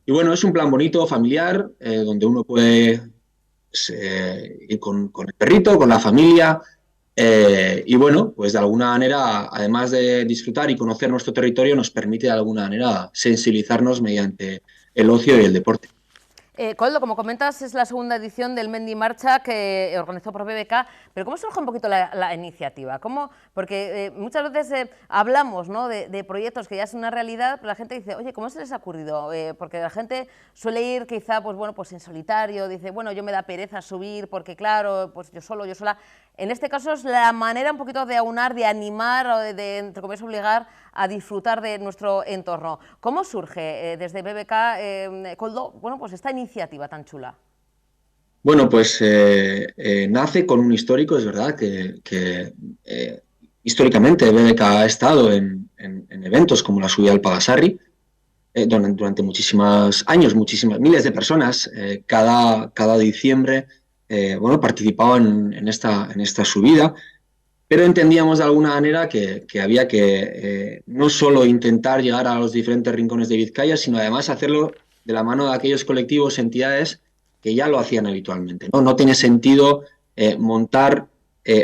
Y bueno, es un plan bonito, familiar, donde uno puede ir con el perrito, con la familia. Y bueno, pues de alguna manera, además de disfrutar y conocer nuestro territorio, nos permite de alguna manera sensibilizarnos mediante el ocio y el deporte. Koldo, como comentas, es la segunda edición del Mendi Marcha que organizó por BBK, pero ¿cómo surge un poquito la iniciativa? ¿Cómo? Porque muchas veces hablamos, ¿no?, de proyectos que ya es una realidad, pero la gente dice, oye, ¿cómo se les ha ocurrido? Porque la gente suele ir quizá, pues bueno, pues en solitario, dice, bueno, yo me da pereza subir porque claro, pues yo solo, yo sola. En este caso es la manera un poquito de aunar, de animar, o de entre comillas, obligar a disfrutar de nuestro entorno. ¿Cómo surge desde BBK, Koldo, bueno, pues esta iniciativa tan chula? Bueno, pues nace con un histórico, es verdad, que históricamente BBK ha estado en eventos como la subida al Pagasarri durante muchísimos años, miles de personas, cada diciembre, bueno, participaban en esta subida, pero entendíamos de alguna manera que había que no solo intentar llegar a los diferentes rincones de Vizcaya, sino además hacerlo de la mano de aquellos colectivos, entidades que ya lo hacían habitualmente, ¿no? No tiene sentido montar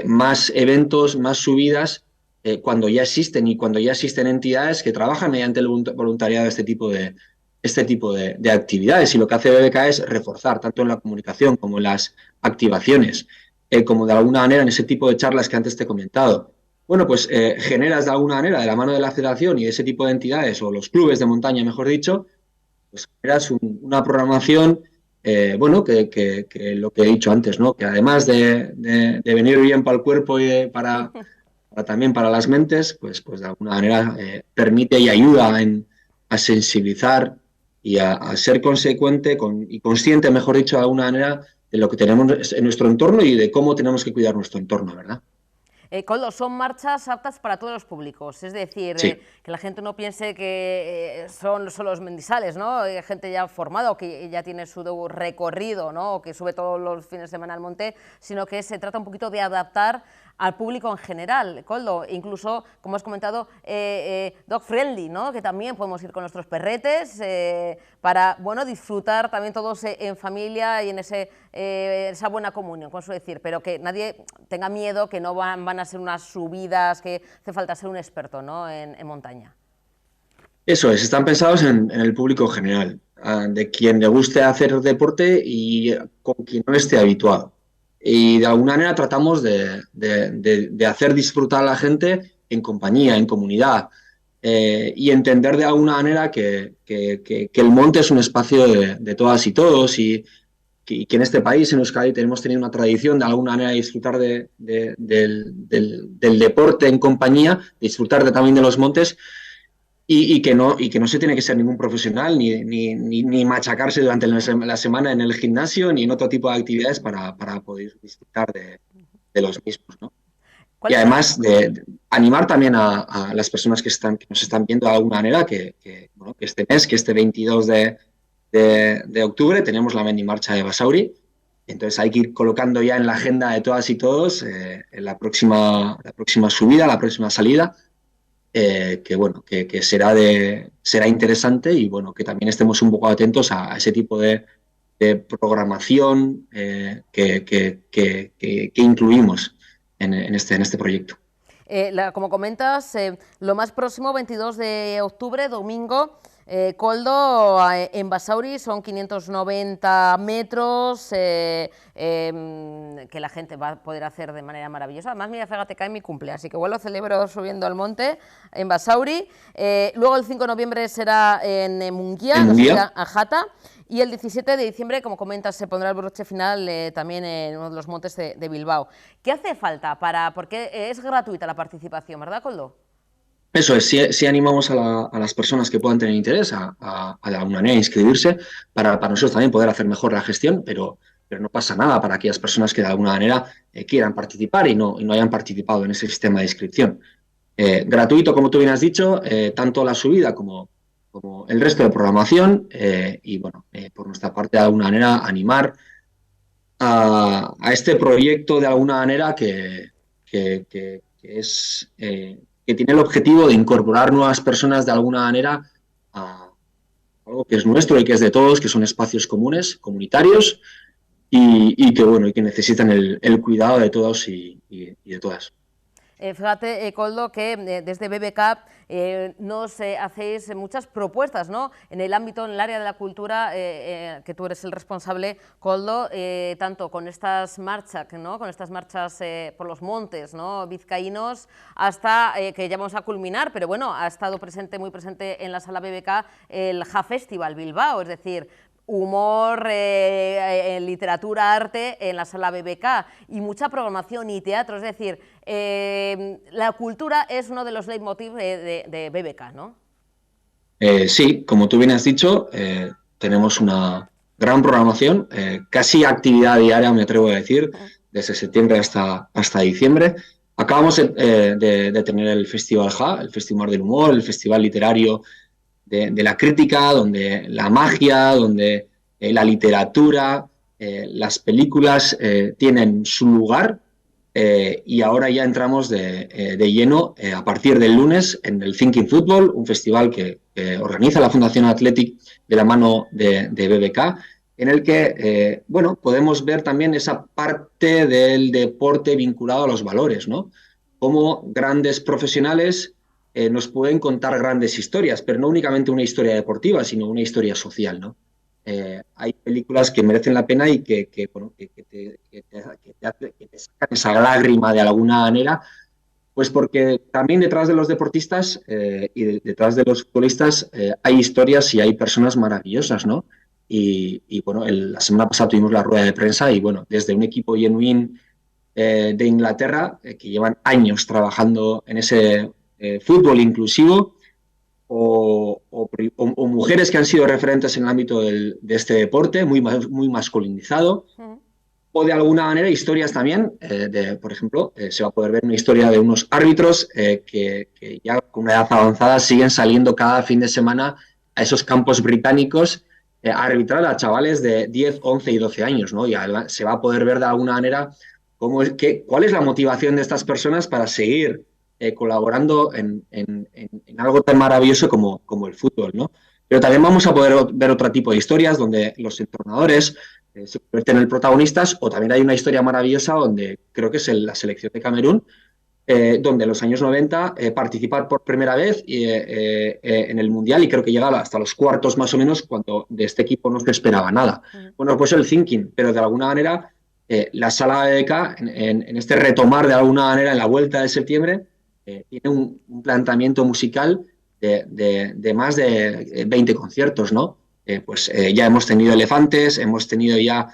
más eventos, más subidas, cuando ya existen entidades que trabajan mediante el voluntariado este tipo de actividades. Y lo que hace BBK es reforzar, tanto en la comunicación como en las activaciones, como de alguna manera en ese tipo de charlas que antes te he comentado. Bueno, pues generas de alguna manera, de la mano de la federación y de ese tipo de entidades, o los clubes de montaña, mejor dicho, pues generas una programación, bueno, que lo que he dicho antes, ¿no? Que además de venir bien para el cuerpo y también para las mentes, pues de alguna manera permite y ayuda a sensibilizar y a ser consecuente y consciente, mejor dicho, de alguna manera, de lo que tenemos en nuestro entorno y de cómo tenemos que cuidar nuestro entorno, ¿verdad? Koldo, son marchas aptas para todos los públicos, es decir, sí, que la gente no piense que son solo los mendizales, ¿no? Hay gente ya formada o que ya tiene su recorrido, ¿no? O que sube todos los fines de semana al monte, sino que se trata un poquito de adaptar al público en general, Koldo, incluso, como has comentado, dog friendly, ¿no? Que también podemos ir con nuestros perretes para, bueno, disfrutar también todos en familia y en esa buena comunión, como suelo decir, pero que nadie tenga miedo, que no van a ser unas subidas, que hace falta ser un experto, ¿no?, en montaña. Eso es, están pensados en el público general, de quien le guste hacer deporte y con quien no esté habituado. Y de alguna manera tratamos de hacer disfrutar a la gente en compañía, en comunidad, y entender de alguna manera que el monte es un espacio de todas y todos, y que en este país, en Euskadi, tenemos tenido una tradición de alguna manera de disfrutar del deporte en compañía, disfrutar también de los montes, y que no se tiene que ser ningún profesional ni machacarse durante la semana en el gimnasio ni en otro tipo de actividades para poder disfrutar de los mismos, ¿no? Y además de animar también a las personas que nos están viendo de alguna manera que este mes, que este 22 de octubre tenemos la Mendi Marcha de Basauri. Entonces hay que ir colocando ya en la agenda de todas y todos en la próxima subida, la próxima salida, que será interesante, y bueno, que también estemos un poco atentos a ese tipo de programación que incluimos en este proyecto. Como comentas, lo más próximo, 22 de octubre, domingo, Koldo, en Basauri son 590 metros que la gente va a poder hacer de manera maravillosa. Además, mira, fíjate, cae mi cumple, así que igual lo celebro subiendo al monte en Basauri. Luego el 5 de noviembre será en Munguía, a Jata. Y el 17 de diciembre, como comentas, se pondrá el broche final también en uno de los montes de Bilbao. ¿Qué hace falta porque es gratuita la participación, ¿verdad, Koldo? Eso es, sí animamos a las personas que puedan tener interés a de alguna manera inscribirse para nosotros también poder hacer mejor la gestión, pero pero no pasa nada para aquellas personas que de alguna manera quieran participar y no hayan participado en ese sistema de inscripción. Gratuito, como tú bien has dicho, tanto la subida como el resto de programación y, bueno, por nuestra parte, de alguna manera, animar a este proyecto de alguna manera que tiene el objetivo de incorporar nuevas personas de alguna manera a algo que es nuestro y que es de todos, que son espacios comunes, comunitarios y que necesitan el cuidado de todos y de todas. Fíjate, Koldo, que desde BBK nos hacéis muchas propuestas, ¿no? En el ámbito, en el área de la cultura, que tú eres el responsable, Koldo, tanto con estas marchas, ¿no? Con estas marchas por los montes, ¿no? Vizcaínos, hasta que ya vamos a culminar, pero bueno, ha estado muy presente en la sala BBK el Ja Festival Bilbao, es decir, humor, literatura, arte en la sala BBK y mucha programación y teatro, es decir, la cultura es uno de los leitmotiv de BBK, ¿no? Sí, como tú bien has dicho, tenemos una gran programación, casi actividad diaria, me atrevo a decir, desde septiembre hasta diciembre. Acabamos de tener el Festival Ja, el Festival del Humor, el Festival Literario de la Crítica, donde la magia, donde la literatura, las películas tienen su lugar y ahora ya entramos de lleno a partir del lunes en el Thinking Football, un festival que organiza la Fundación Athletic de la mano de BBK, en el que bueno, podemos ver también esa parte del deporte vinculado a los valores, ¿no? Cómo grandes profesionales nos pueden contar grandes historias, pero no únicamente una historia deportiva, sino una historia social, ¿no? Hay películas que merecen la pena y que te sacan esa lágrima de alguna manera, pues porque también detrás de los deportistas y detrás de los futbolistas hay historias y hay personas maravillosas, ¿no? Y bueno, la semana pasada tuvimos la rueda de prensa y bueno, desde un equipo genuín de Inglaterra que llevan años trabajando en ese fútbol inclusivo o mujeres que han sido referentes en el ámbito de este deporte, muy masculinizado, o de alguna manera historias también, por ejemplo, se va a poder ver una historia de unos árbitros que ya con una edad avanzada siguen saliendo cada fin de semana a esos campos británicos a arbitrar a chavales de 10, 11 y 12 años, ¿no? Y se va a poder ver de alguna manera cuál es la motivación de estas personas para seguir colaborando en algo tan maravilloso como el fútbol, ¿no? Pero también vamos a poder ver otro tipo de historias donde los entrenadores se convierten en protagonistas, o también hay una historia maravillosa donde creo que es la selección de Camerún, donde en los años 90 participar por primera vez en el Mundial y creo que llegaba hasta los cuartos más o menos cuando de este equipo no se esperaba nada. Bueno, pues el thinking, pero de alguna manera la sala de BBK en este retomar de alguna manera en la vuelta de septiembre tiene un planteamiento musical de más de 20 conciertos, ¿no? Ya hemos tenido Elefantes, hemos tenido ya,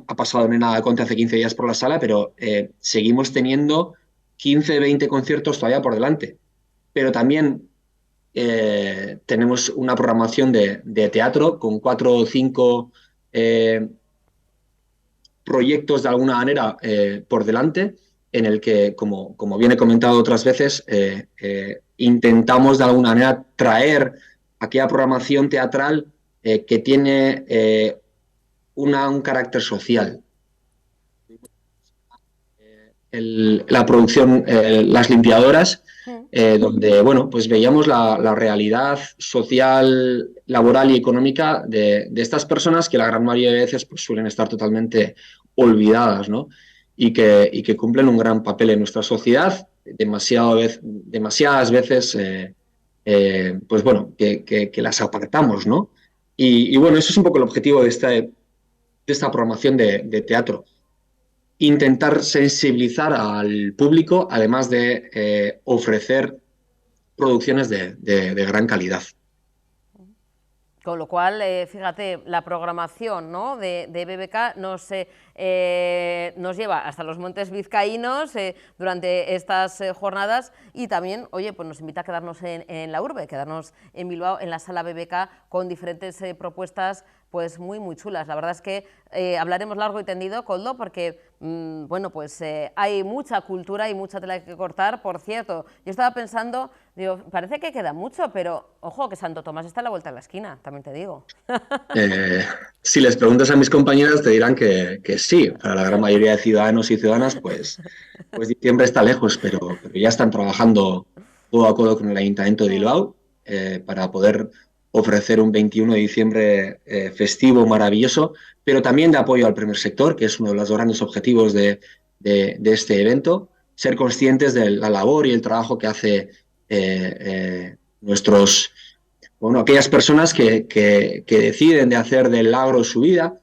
ha pasado Nena Conte hace 15 días por la sala, pero seguimos teniendo 15, 20 conciertos todavía por delante. Pero también tenemos una programación de teatro con 4 o 5 proyectos de alguna manera por delante, en el que, como bien he comentado otras veces, intentamos de alguna manera traer aquella programación teatral que tiene un carácter social. La producción Las Limpiadoras, donde bueno, pues veíamos la realidad social, laboral y económica de estas personas que la gran mayoría de veces pues, suelen estar totalmente olvidadas, ¿no? Y que cumplen un gran papel en nuestra sociedad, demasiadas veces pues bueno, que las apartamos, ¿no? Y bueno, eso es un poco el objetivo de esta programación de teatro. Intentar sensibilizar al público, además de ofrecer producciones de gran calidad. Con lo cual, fíjate, la programación, ¿no? de BBK nos lleva hasta los montes vizcaínos durante estas jornadas y también, oye, pues nos invita a quedarnos en la urbe, quedarnos en Bilbao, en la sala BBK, con diferentes propuestas pues muy chulas. La verdad es que hablaremos largo y tendido, Koldo, porque bueno, pues hay mucha cultura y mucha tela que cortar. Por cierto, yo estaba pensando, digo, parece que queda mucho, pero ojo, que Santo Tomás está a la vuelta de la esquina, también te digo. Si les preguntas a mis compañeras te dirán que sí. Para la gran mayoría de ciudadanos y ciudadanas, pues diciembre está lejos, pero ya están trabajando codo a codo con el Ayuntamiento de Bilbao para poder ofrecer un 21 de diciembre festivo, maravilloso, pero también de apoyo al primer sector, que es uno de los grandes objetivos de este evento, ser conscientes de la labor y el trabajo que hace aquellas personas que deciden de hacer del agro su vida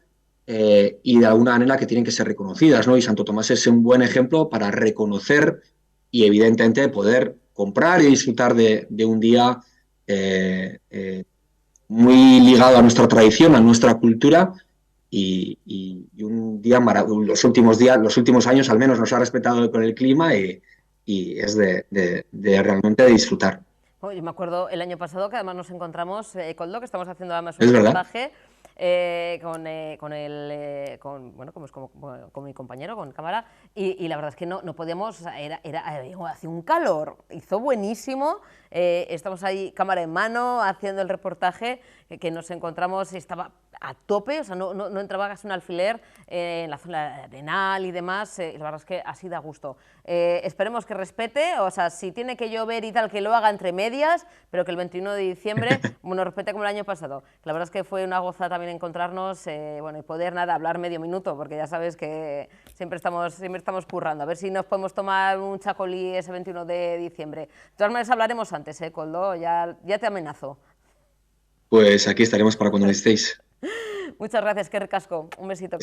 y de alguna manera que tienen que ser reconocidas, ¿no? Y Santo Tomás es un buen ejemplo para reconocer y evidentemente poder comprar y disfrutar de un día muy ligado a nuestra tradición, a nuestra cultura y un día los últimos años al menos nos ha respetado con el clima y es de realmente disfrutar. Oh, yo me acuerdo el año pasado que además nos encontramos, Koldo, que estamos haciendo además un reportaje con mi compañero, con cámara, y la verdad es que no podíamos, hacía un calor, hizo buenísimo, estamos ahí cámara en mano haciendo el reportaje, que nos encontramos, estaba a tope, o sea, no entraba casi un alfiler en la zona arenal y demás, la verdad es que así da gusto. Esperemos que respete, o sea, si tiene que llover y tal, que lo haga entre medias, pero que el 21 de diciembre nos respete como el año pasado. La verdad es que fue una gozada también encontrarnos, y poder hablar medio minuto, porque ya sabes que siempre estamos currando. A ver si nos podemos tomar un chacolí ese 21 de diciembre. De todas maneras hablaremos antes, Koldo, ya te amenazo. Pues aquí estaremos para cuando necesitéis. Muchas gracias, que ricasco. Un besito.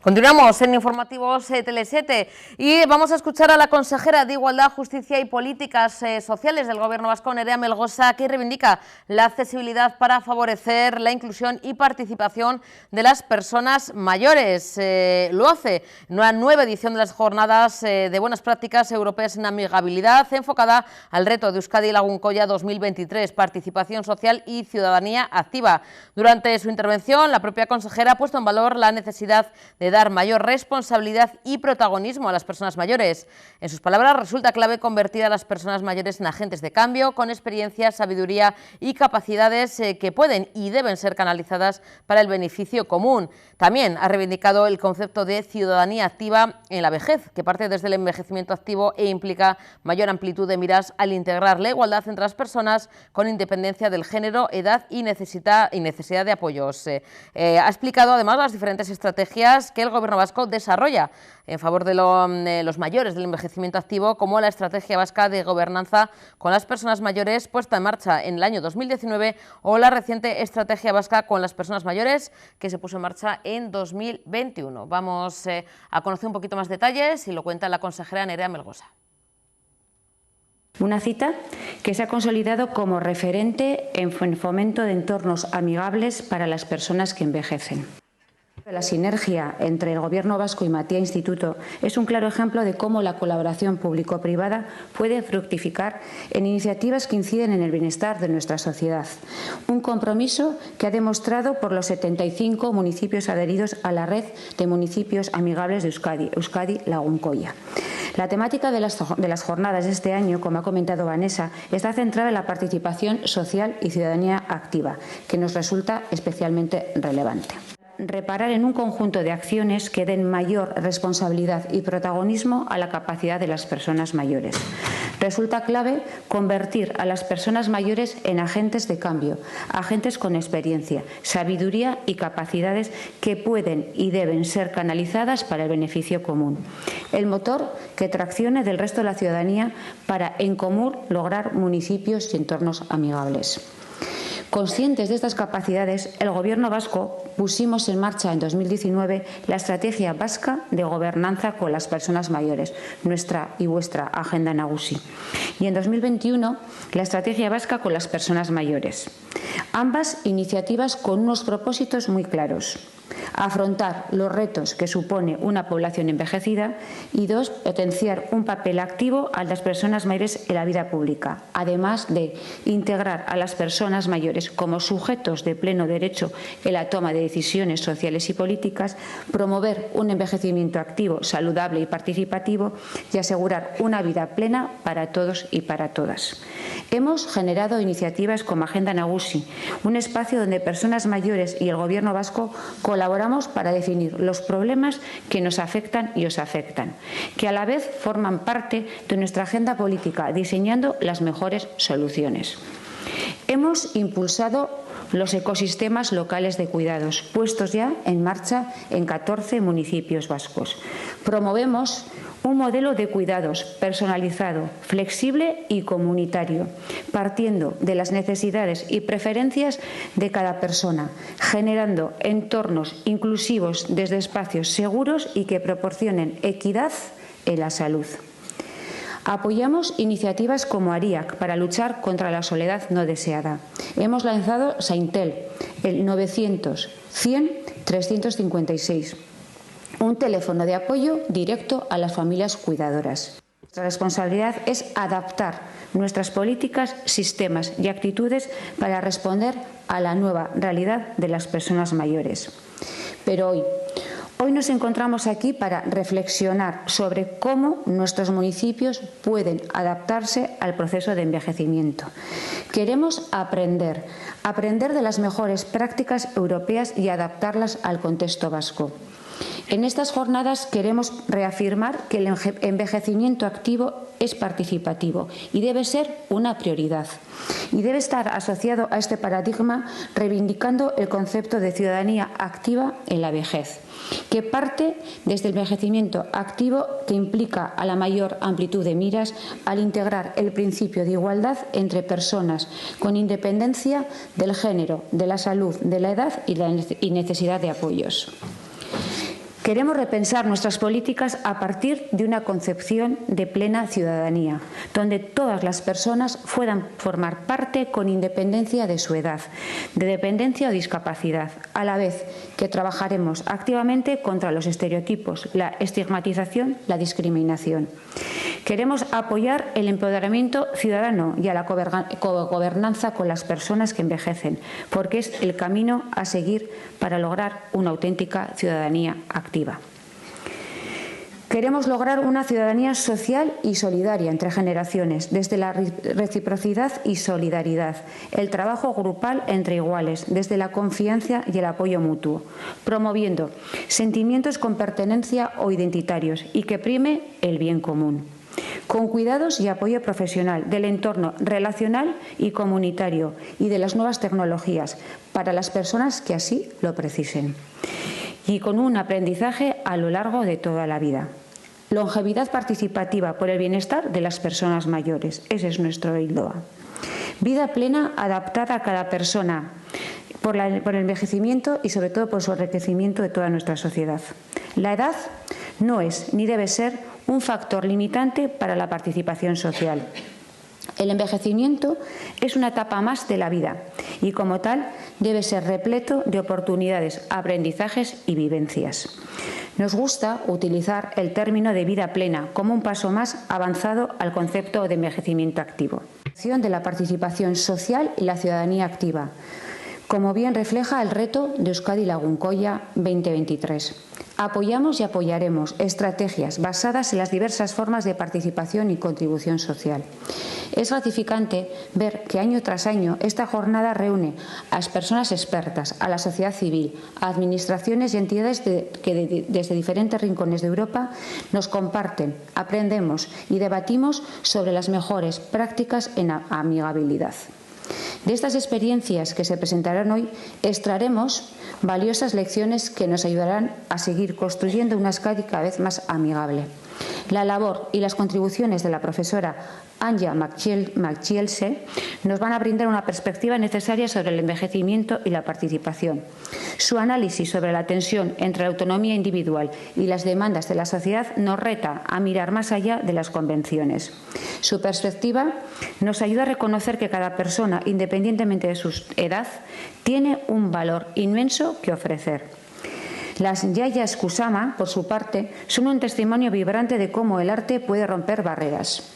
Continuamos en Informativos Tele7 y vamos a escuchar a la consejera de Igualdad, Justicia y Políticas Sociales del Gobierno vasco, Nerea Melgosa, que reivindica la accesibilidad para favorecer la inclusión y participación de las personas mayores. Lo hace en una nueva edición de las Jornadas de Buenas Prácticas Europeas en Amigabilidad, enfocada al reto de Euskadi Lagunkoia 2023, participación social y ciudadanía activa. Durante su intervención, la propia consejera ha puesto en valor la necesidad de dar mayor responsabilidad y protagonismo a las personas mayores. En sus palabras, resulta clave convertir a las personas mayores en agentes de cambio, con experiencia, sabiduría y capacidades que pueden y deben ser canalizadas para el beneficio común. También ha reivindicado el concepto de ciudadanía activa en la vejez, que parte desde el envejecimiento activo e implica mayor amplitud de miras al integrar la igualdad entre las personas con independencia del género, edad y necesidad de apoyos. Ha explicado además las diferentes estrategias que el Gobierno vasco desarrolla en favor de los mayores del envejecimiento activo, como la Estrategia Vasca de Gobernanza con las Personas Mayores, puesta en marcha en el año 2019, o la reciente Estrategia Vasca con las Personas Mayores, que se puso en marcha en 2021. Vamos a conocer un poquito más detalles y lo cuenta la consejera Nerea Melgosa. Una cita que se ha consolidado como referente en fomento de entornos amigables para las personas que envejecen. La sinergia entre el Gobierno vasco y Matia Instituto es un claro ejemplo de cómo la colaboración público-privada puede fructificar en iniciativas que inciden en el bienestar de nuestra sociedad. Un compromiso que ha demostrado por los 75 municipios adheridos a la red de municipios amigables de Euskadi Lagunkoia. La temática de las jornadas de este año, como ha comentado Vanessa, está centrada en la participación social y ciudadanía activa, que nos resulta especialmente relevante. Reparar en un conjunto de acciones que den mayor responsabilidad y protagonismo a la capacidad de las personas mayores. Resulta clave convertir a las personas mayores en agentes de cambio, agentes con experiencia, sabiduría y capacidades que pueden y deben ser canalizadas para el beneficio común. El motor que traccione del resto de la ciudadanía para, en común, lograr municipios y entornos amigables. Conscientes de estas capacidades, el Gobierno vasco pusimos en marcha en 2019 la Estrategia Vasca de Gobernanza con las Personas Mayores, nuestra y vuestra Agenda Nagusi, y en 2021 la Estrategia Vasca con las Personas Mayores. Ambas iniciativas con unos propósitos muy claros. afrontar los retos que supone una población envejecida y 2, potenciar un papel activo a las personas mayores en la vida pública, además de integrar a las personas mayores como sujetos de pleno derecho en la toma de decisiones sociales y políticas, promover un envejecimiento activo, saludable y participativo y asegurar una vida plena para todos y para todas. Hemos generado iniciativas como Agenda Nagusi, un espacio donde personas mayores y el Gobierno vasco colaboramos para definir los problemas que nos afectan y os afectan, que a la vez forman parte de nuestra agenda política, diseñando las mejores soluciones. Hemos impulsado los ecosistemas locales de cuidados, puestos ya en marcha en 14 municipios vascos. Promovemos un modelo de cuidados personalizado, flexible y comunitario, partiendo de las necesidades y preferencias de cada persona, generando entornos inclusivos desde espacios seguros y que proporcionen equidad en la salud. Apoyamos iniciativas como ARIAC para luchar contra la soledad no deseada. Hemos lanzado Saintel, el 900 100 356. Un teléfono de apoyo directo a las familias cuidadoras. Nuestra responsabilidad es adaptar nuestras políticas, sistemas y actitudes para responder a la nueva realidad de las personas mayores. Pero hoy nos encontramos aquí para reflexionar sobre cómo nuestros municipios pueden adaptarse al proceso de envejecimiento. Queremos aprender de las mejores prácticas europeas y adaptarlas al contexto vasco. En estas jornadas queremos reafirmar que el envejecimiento activo es participativo y debe ser una prioridad. Y debe estar asociado a este paradigma reivindicando el concepto de ciudadanía activa en la vejez, que parte desde el envejecimiento activo que implica a la mayor amplitud de miras al integrar el principio de igualdad entre personas con independencia del género, de la salud, de la edad y necesidad de apoyos. Queremos repensar nuestras políticas a partir de una concepción de plena ciudadanía, donde todas las personas puedan formar parte con independencia de su edad, de dependencia o discapacidad, a la vez que trabajaremos activamente contra los estereotipos, la estigmatización, la discriminación. Queremos apoyar el empoderamiento ciudadano y a la cogobernanza con las personas que envejecen, porque es el camino a seguir para lograr una auténtica ciudadanía activa. Queremos lograr una ciudadanía social y solidaria entre generaciones, desde la reciprocidad y solidaridad, el trabajo grupal entre iguales, desde la confianza y el apoyo mutuo, promoviendo sentimientos con pertenencia o identitarios y que prime el bien común, con cuidados y apoyo profesional del entorno relacional y comunitario y de las nuevas tecnologías para las personas que así lo precisen, y con un aprendizaje a lo largo de toda la vida. Longevidad participativa por el bienestar de las personas mayores. Ese es nuestro ILDOA. Vida plena adaptada a cada persona por el envejecimiento y sobre todo por su enriquecimiento de toda nuestra sociedad. La edad no es ni debe ser un factor limitante para la participación social. El envejecimiento es una etapa más de la vida y como tal debe ser repleto de oportunidades, aprendizajes y vivencias. Nos gusta utilizar el término de vida plena como un paso más avanzado al concepto de envejecimiento activo. De la participación social y la ciudadanía activa, como bien refleja el reto de Euskadi Lagunkoia 2023. Apoyamos y apoyaremos estrategias basadas en las diversas formas de participación y contribución social. Es gratificante ver que año tras año esta jornada reúne a las personas expertas, a la sociedad civil, a administraciones y entidades que desde diferentes rincones de Europa nos comparten, aprendemos y debatimos sobre las mejores prácticas en amigabilidad. De estas experiencias que se presentarán hoy, extraeremos valiosas lecciones que nos ayudarán a seguir construyendo una Euskadi cada vez más amigable. La labor y las contribuciones de la profesora Anja Machielse nos van a brindar una perspectiva necesaria sobre el envejecimiento y la participación. Su análisis sobre la tensión entre la autonomía individual y las demandas de la sociedad nos reta a mirar más allá de las convenciones. Su perspectiva nos ayuda a reconocer que cada persona, independientemente de su edad, tiene un valor inmenso que ofrecer. Las Yayas Kusama, por su parte, son un testimonio vibrante de cómo el arte puede romper barreras.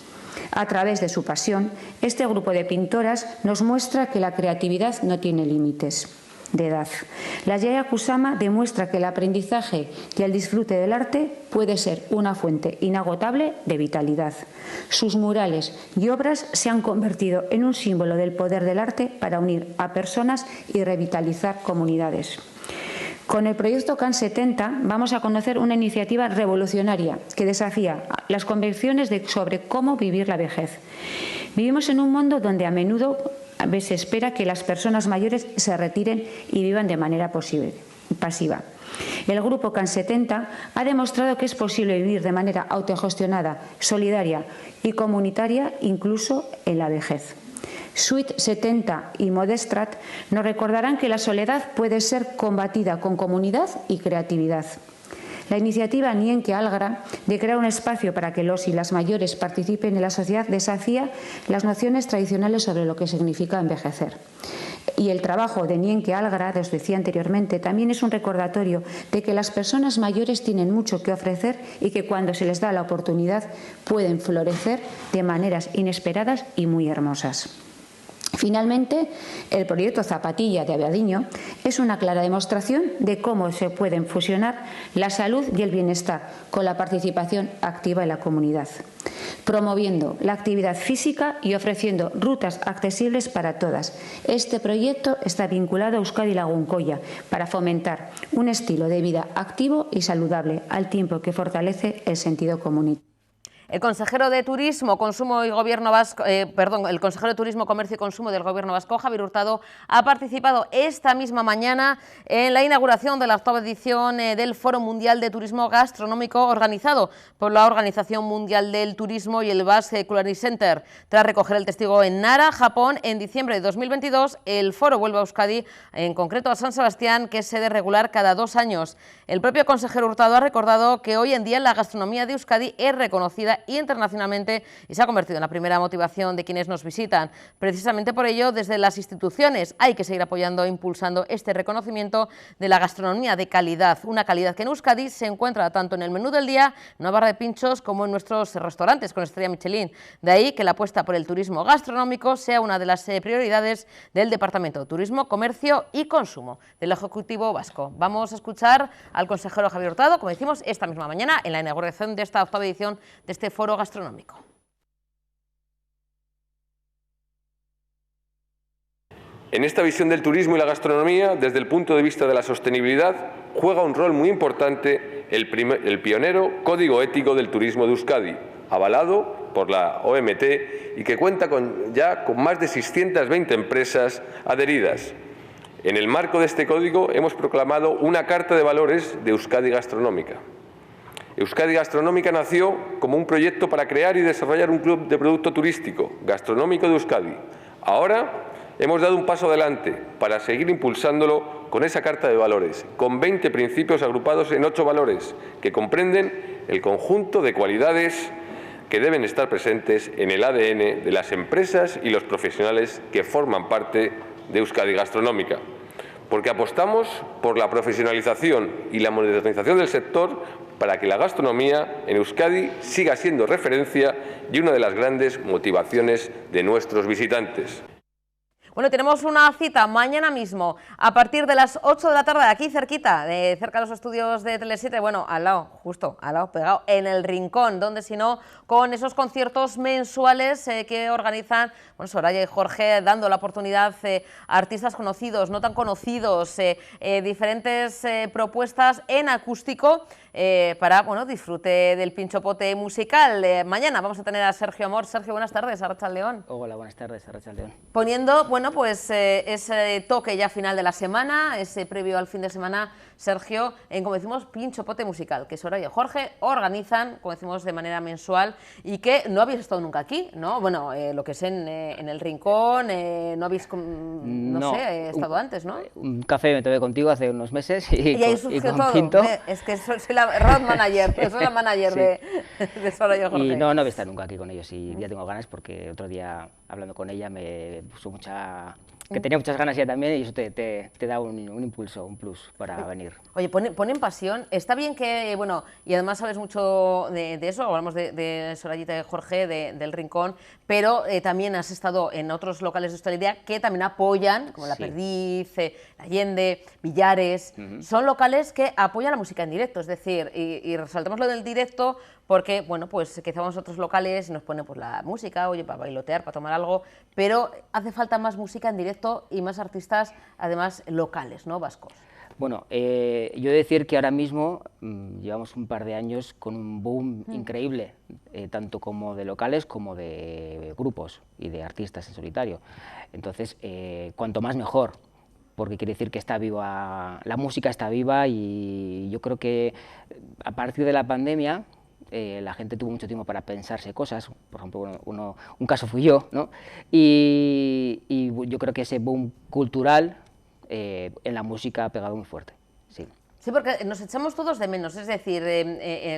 A través de su pasión, este grupo de pintoras nos muestra que la creatividad no tiene límites de edad. La Yaya Kusama demuestra que el aprendizaje y el disfrute del arte puede ser una fuente inagotable de vitalidad. Sus murales y obras se han convertido en un símbolo del poder del arte para unir a personas y revitalizar comunidades. Con el proyecto CAN 70 vamos a conocer una iniciativa revolucionaria que desafía las convicciones sobre cómo vivir la vejez. Vivimos en un mundo donde a menudo se espera que las personas mayores se retiren y vivan de manera pasiva. El grupo CAN 70 ha demostrado que es posible vivir de manera autogestionada, solidaria y comunitaria incluso en la vejez. Suite 70 y Modestrat nos recordarán que la soledad puede ser combatida con comunidad y creatividad. La iniciativa Nienke Algra de crear un espacio para que los y las mayores participen en la sociedad desafía las nociones tradicionales sobre lo que significa envejecer. Y el trabajo de Nienke Algra, os decía anteriormente, también es un recordatorio de que las personas mayores tienen mucho que ofrecer y que cuando se les da la oportunidad pueden florecer de maneras inesperadas y muy hermosas. Finalmente, el proyecto Zapatilla de Abadiño es una clara demostración de cómo se pueden fusionar la salud y el bienestar con la participación activa en la comunidad, promoviendo la actividad física y ofreciendo rutas accesibles para todas. Este proyecto está vinculado a Euskadi Lagunkoia para fomentar un estilo de vida activo y saludable, al tiempo que fortalece el sentido comunitario. El consejero de Turismo, Consumo y Gobierno Vasco, el consejero de Turismo, Comercio y Consumo del Gobierno Vasco, Javier Hurtado, ha participado esta misma mañana en la inauguración de la 8ª edición del Foro Mundial de Turismo Gastronómico organizado por la Organización Mundial del Turismo y el Basque Culinary Center. Tras recoger el testigo en Nara, Japón, en diciembre de 2022, el foro vuelve a Euskadi, en concreto a San Sebastián, que es sede regular cada 2 años. El propio consejero Hurtado ha recordado que hoy en día la gastronomía de Euskadi es reconocida internacionalmente y se ha convertido en la primera motivación de quienes nos visitan. Precisamente por ello, desde las instituciones hay que seguir apoyando e impulsando este reconocimiento de la gastronomía de calidad, una calidad que en Euskadi se encuentra tanto en el menú del día, en una barra de pinchos, como en nuestros restaurantes con estrella Michelin. De ahí que la apuesta por el turismo gastronómico sea una de las prioridades del Departamento de Turismo, Comercio y Consumo del Ejecutivo Vasco. Vamos a escuchar al consejero Javier Hurtado, como decimos, esta misma mañana en la inauguración de esta 8ª edición de este foro gastronómico. En esta visión del turismo y la gastronomía, desde el punto de vista de la sostenibilidad, juega un rol muy importante el pionero Código Ético del Turismo de Euskadi, avalado por la OMT y que cuenta ya con más de 620 empresas adheridas. En el marco de este código hemos proclamado una Carta de Valores de Euskadi Gastronómica. Euskadi Gastronómica nació como un proyecto para crear y desarrollar un club de producto turístico gastronómico de Euskadi. Ahora hemos dado un paso adelante para seguir impulsándolo con esa Carta de Valores, con 20 principios agrupados en 8 valores que comprenden el conjunto de cualidades que deben estar presentes en el ADN de las empresas y los profesionales que forman parte de Euskadi Gastronómica, porque apostamos por la profesionalización y la modernización del sector para que la gastronomía en Euskadi siga siendo referencia y una de las grandes motivaciones de nuestros visitantes. Bueno, tenemos una cita mañana mismo a partir de las 8 de la tarde, aquí cerquita, cerca de los estudios de Tele7, bueno, al lado, justo al lado, pegado, en el Rincón, donde si no, con esos conciertos mensuales que organizan, bueno, Soraya y Jorge, dando la oportunidad a artistas conocidos, no tan conocidos, diferentes propuestas en acústico para, bueno, disfrute del pinchopote musical. Mañana vamos a tener a Sergio Amor. Sergio, buenas tardes, Arratsaldeon. Hola, buenas tardes, Arratsaldeon. Poniendo, bueno, pues ese toque ya final de la semana, ese previo al fin de semana, Sergio, en, como decimos, pinchopote musical, que Soraya y Jorge organizan, como decimos, de manera mensual y que no habéis estado nunca aquí, ¿no? Bueno, lo que es en el Rincón, no habéis, no sé, estado antes, ¿no? Un café me tomé contigo hace unos meses y ahí surgió todo. Pinto. Es que soy la road manager, soy la manager sí. de Soraya y Jorge. Y no voy a estar nunca aquí con ellos y ya tengo ganas porque otro día hablando con ella me puso mucha que tenía muchas ganas ya también y eso te da un impulso, un plus para venir. Oye, ponen pasión. Está bien que, bueno, y además sabes mucho de eso, hablamos de Sorayita y de Jorge, del Rincón, pero también has estado en otros locales de hostelería que también apoyan, como La Perdiz, La Allende, Villares. Son locales que apoyan la música en directo, es decir, y resaltamos lo del directo porque, bueno, pues quizá vamos a otros locales y nos ponen pues la música, oye, para bailotear, para tomar algo, pero hace falta más música en directo y más artistas, además, locales, ¿no?, vascos. Bueno, yo he de decir que ahora mismo llevamos un par de años con un boom increíble, tanto como de locales como de grupos y de artistas en solitario. Entonces, cuanto más mejor, porque quiere decir que está viva, la música está viva y yo creo que a partir de la pandemia la gente tuvo mucho tiempo para pensarse cosas, por ejemplo, un caso fui yo, ¿no? Y yo creo que ese boom cultural en la música ha pegado muy fuerte, sí. Sí, porque nos echamos todos de menos, es decir,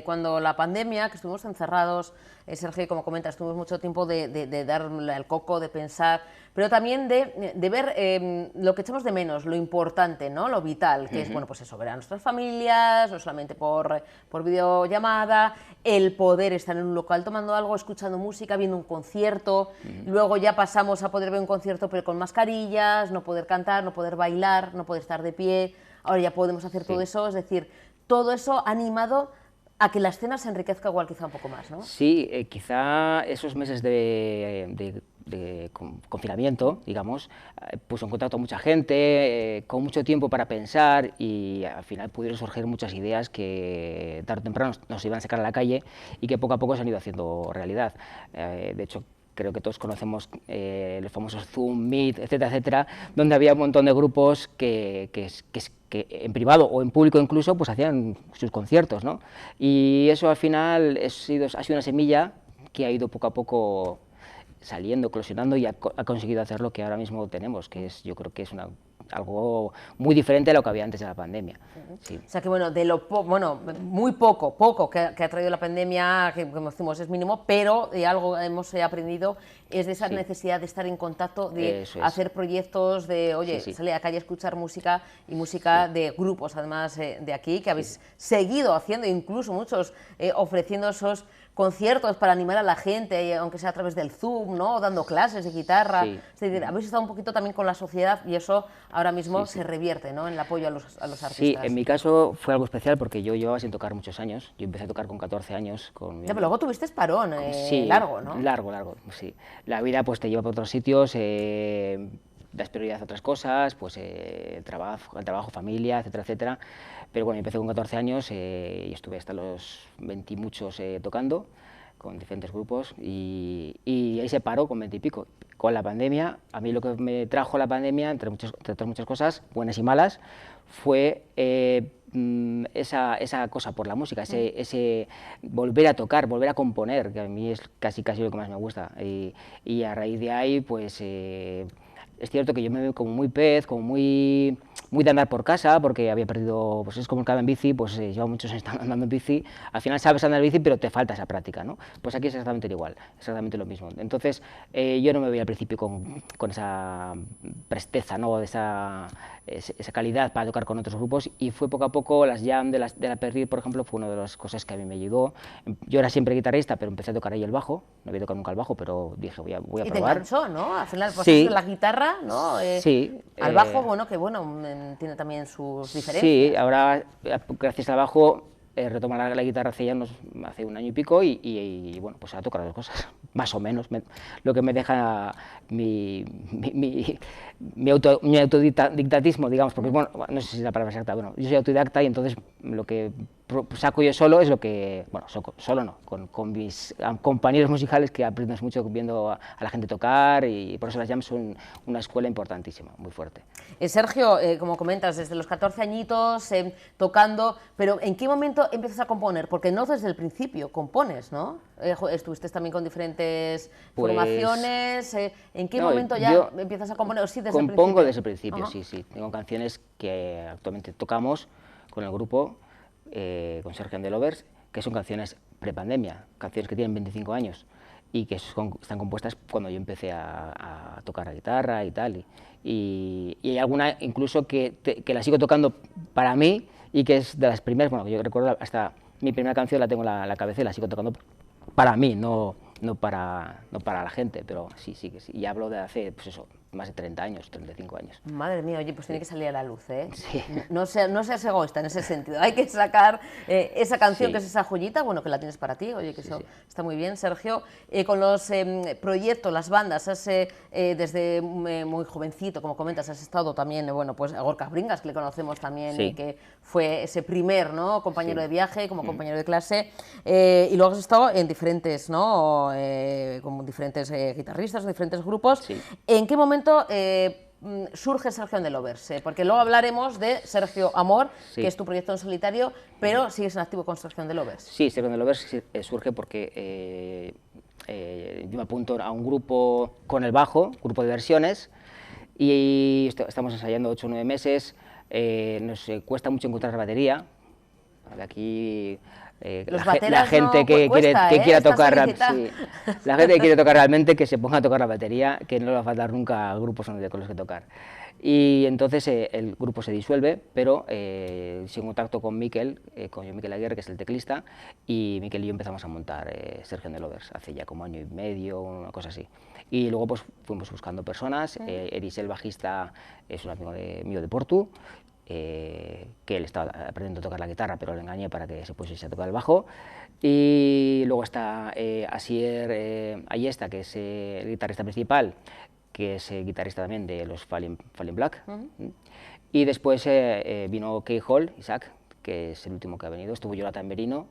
cuando la pandemia, que estuvimos encerrados, Sergio, como comentas, tuvimos mucho tiempo de darle al coco, de pensar, pero también de ver lo que echamos de menos, lo importante, ¿no?, lo vital, que es, bueno, pues eso, ver a nuestras familias, no solamente por videollamada, el poder estar en un local tomando algo, escuchando música, viendo un concierto, luego ya pasamos a poder ver un concierto pero con mascarillas, no poder cantar, no poder bailar, no poder estar de pie. Ahora ya podemos hacer todo eso, es decir, todo eso ha animado a que la escena se enriquezca igual quizá un poco más, ¿no? Sí, quizá esos meses de confinamiento, digamos, puso en contacto a mucha gente, con mucho tiempo para pensar y al final pudieron surgir muchas ideas que tarde o temprano nos iban a sacar a la calle y que poco a poco se han ido haciendo realidad. De hecho, creo que todos conocemos los famosos Zoom, Meet, etcétera, etcétera, donde había un montón de grupos que en privado o en público incluso pues hacían sus conciertos, ¿no? Y eso al final ha sido una semilla que ha ido poco a poco saliendo, eclosionando y ha conseguido hacer lo que ahora mismo tenemos, que es, yo creo que es algo muy diferente a lo que había antes de la pandemia. Sí. O sea que bueno, muy poco que ha traído la pandemia, que como decimos es mínimo, pero algo hemos aprendido es de esa necesidad de estar en contacto, de hacer proyectos, de oye, salir a la calle a escuchar música y música de grupos además de aquí, que habéis seguido haciendo, incluso muchos ofreciendo esos conciertos para animar a la gente, aunque sea a través del Zoom, ¿no?, o dando clases de guitarra. Es decir, habéis estado un poquito también con la sociedad y eso ahora mismo se revierte, ¿no?, en el apoyo a los artistas. Sí, en mi caso fue algo especial porque yo llevaba sin tocar muchos años. Yo empecé a tocar con 14 años. Pero luego tuviste parón largo, ¿no? Largo, sí. La vida pues te lleva por otros sitios, das prioridad a otras cosas, pues el trabajo, familia, etcétera, etcétera. Pero bueno, empecé con 14 años y estuve hasta los 20 y muchos tocando con diferentes grupos y ahí se paró con 20 y pico. Con la pandemia, a mí lo que me trajo la pandemia, entre otras muchas cosas, buenas y malas, fue esa cosa por la música, ese volver a tocar, volver a componer, que a mí es casi lo que más me gusta. Y a raíz de ahí, pues es cierto que yo me veo como muy pez, como muy de andar por casa, porque había perdido, pues es como el que anda en bici, pues llevo muchos años andando en bici, al final sabes andar en bici, pero te falta esa práctica, ¿no? Pues aquí es exactamente igual, exactamente lo mismo. Entonces, yo no me veía al principio con esa presteza, ¿no?, esa calidad para tocar con otros grupos, y fue poco a poco las jam de la Perdiz, por ejemplo, fue una de las cosas que a mí me ayudó. Yo era siempre guitarrista, pero empecé a tocar ahí el bajo, no había tocado nunca el bajo, pero dije, voy a probar. Y te enganchó, ¿no? Al final, pues sí. La guitarra, ¿no? Sí. Al bajo, bueno, que bueno, tiene también sus diferencias. Sí, ahora, gracias al bajo, retomar la guitarra hace un año y pico y bueno, pues ahora tocar las dos cosas, más o menos, lo que me deja mi autodidactismo, digamos, porque bueno, no sé si es la palabra exacta, bueno, yo soy autodidacta y entonces lo que saco yo solo es lo que, bueno, solo no, con mis compañeros musicales que aprendes mucho viendo a la gente tocar y por eso las jams son una escuela importantísima, muy fuerte. Sergio, como comentas, desde los 14 añitos tocando, pero ¿en qué momento empiezas a componer? Porque no desde el principio compones, ¿no? Estuviste también con diferentes formaciones, ¿en qué momento ya empiezas a componer? ¿O sí, desde el principio? Compongo desde el principio, sí. Tengo canciones que actualmente tocamos con el grupo, con Sergio and the Lovers, que son canciones prepandemia, canciones que tienen 25 años. y que están compuestas cuando yo empecé a tocar la guitarra y tal. Y hay alguna incluso que la sigo tocando para mí y que es de las primeras, bueno, yo recuerdo hasta mi primera canción la tengo en la cabeza y la sigo tocando para mí, no para la gente, pero sí. Y hablo de hace, pues eso, más de 30 años, 35 años. Madre mía, oye, pues tiene que salir a la luz, ¿eh? Sí. No seas egoísta en ese sentido. Hay que sacar esa canción que es esa joyita, bueno, que la tienes para ti, oye, que eso está muy bien. Sergio, con los proyectos, las bandas, desde muy jovencito, como comentas, has estado también, bueno, pues a Gorka Bringas, que le conocemos también, que fue ese primer, ¿no?, compañero de viaje, como compañero de clase, y luego has estado en diferentes, ¿no?, con diferentes guitarristas, diferentes grupos. ¿En qué momento surge Sergio and the Lovers? Porque luego hablaremos de Sergio Amor, que es tu proyecto en solitario, pero sigues en activo con Sergio and the Lovers. Sí, Sergio and the Lovers surge porque yo me apunto a un grupo con el bajo, grupo de versiones, y estamos ensayando 8 o 9 meses. Nos cuesta mucho encontrar la batería. Aquí la gente que quiera tocar, la gente que quiere tocar realmente, que se ponga a tocar la batería, que no le va a faltar nunca grupos con los que tocar. Y entonces el grupo se disuelve, pero sigo en contacto con Miquel Aguirre, que es el teclista, y Miquel y yo empezamos a montar Sergio and the Lovers hace ya como año y medio, una cosa así. Y luego pues fuimos buscando personas. Eris, el bajista, es un amigo mío de Portu, que él estaba aprendiendo a tocar la guitarra, pero le engañé para que se pusiese a tocar el bajo. Y luego está Asier Ayesta, que es el guitarrista principal, que es guitarrista también de los Falling Black. Y después vino Key Hall, Isaac, que es el último que ha venido. Estuvo Jonathan Merino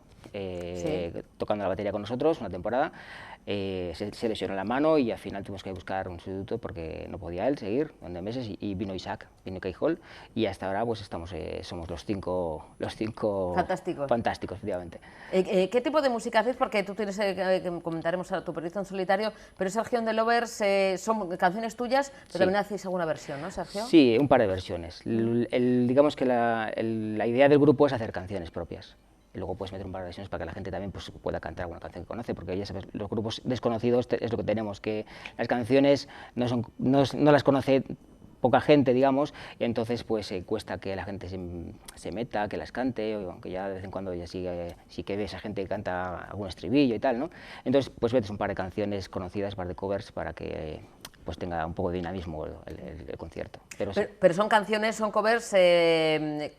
tocando la batería con nosotros una temporada. Se lesionó la mano y al final tuvimos que buscar un sustituto porque no podía él seguir durante meses, y vino Isaac, vino Key Hall, y hasta ahora pues somos los cinco fantásticos, efectivamente. ¿Qué tipo de música haces? Porque tú tienes, comentaremos a tu proyecto en solitario, pero Sergio and the Lovers son canciones tuyas, pero también hacéis alguna versión, ¿no, Sergio? Sí, un par de versiones. Digamos que la idea del grupo es hacer canciones propias. Y luego puedes meter un par de versiones para que la gente también pues, pueda cantar alguna canción que conoce, porque ya sabes, los grupos desconocidos es lo que tenemos, que las canciones no las conoce poca gente, digamos, y entonces pues cuesta que la gente se meta, que las cante, aunque ya de vez en cuando ya sí que ves a gente que canta algún estribillo y tal, ¿no? Entonces pues metes un par de canciones conocidas, un par de covers, para que pues tenga un poco de dinamismo el concierto. Pero son canciones, son covers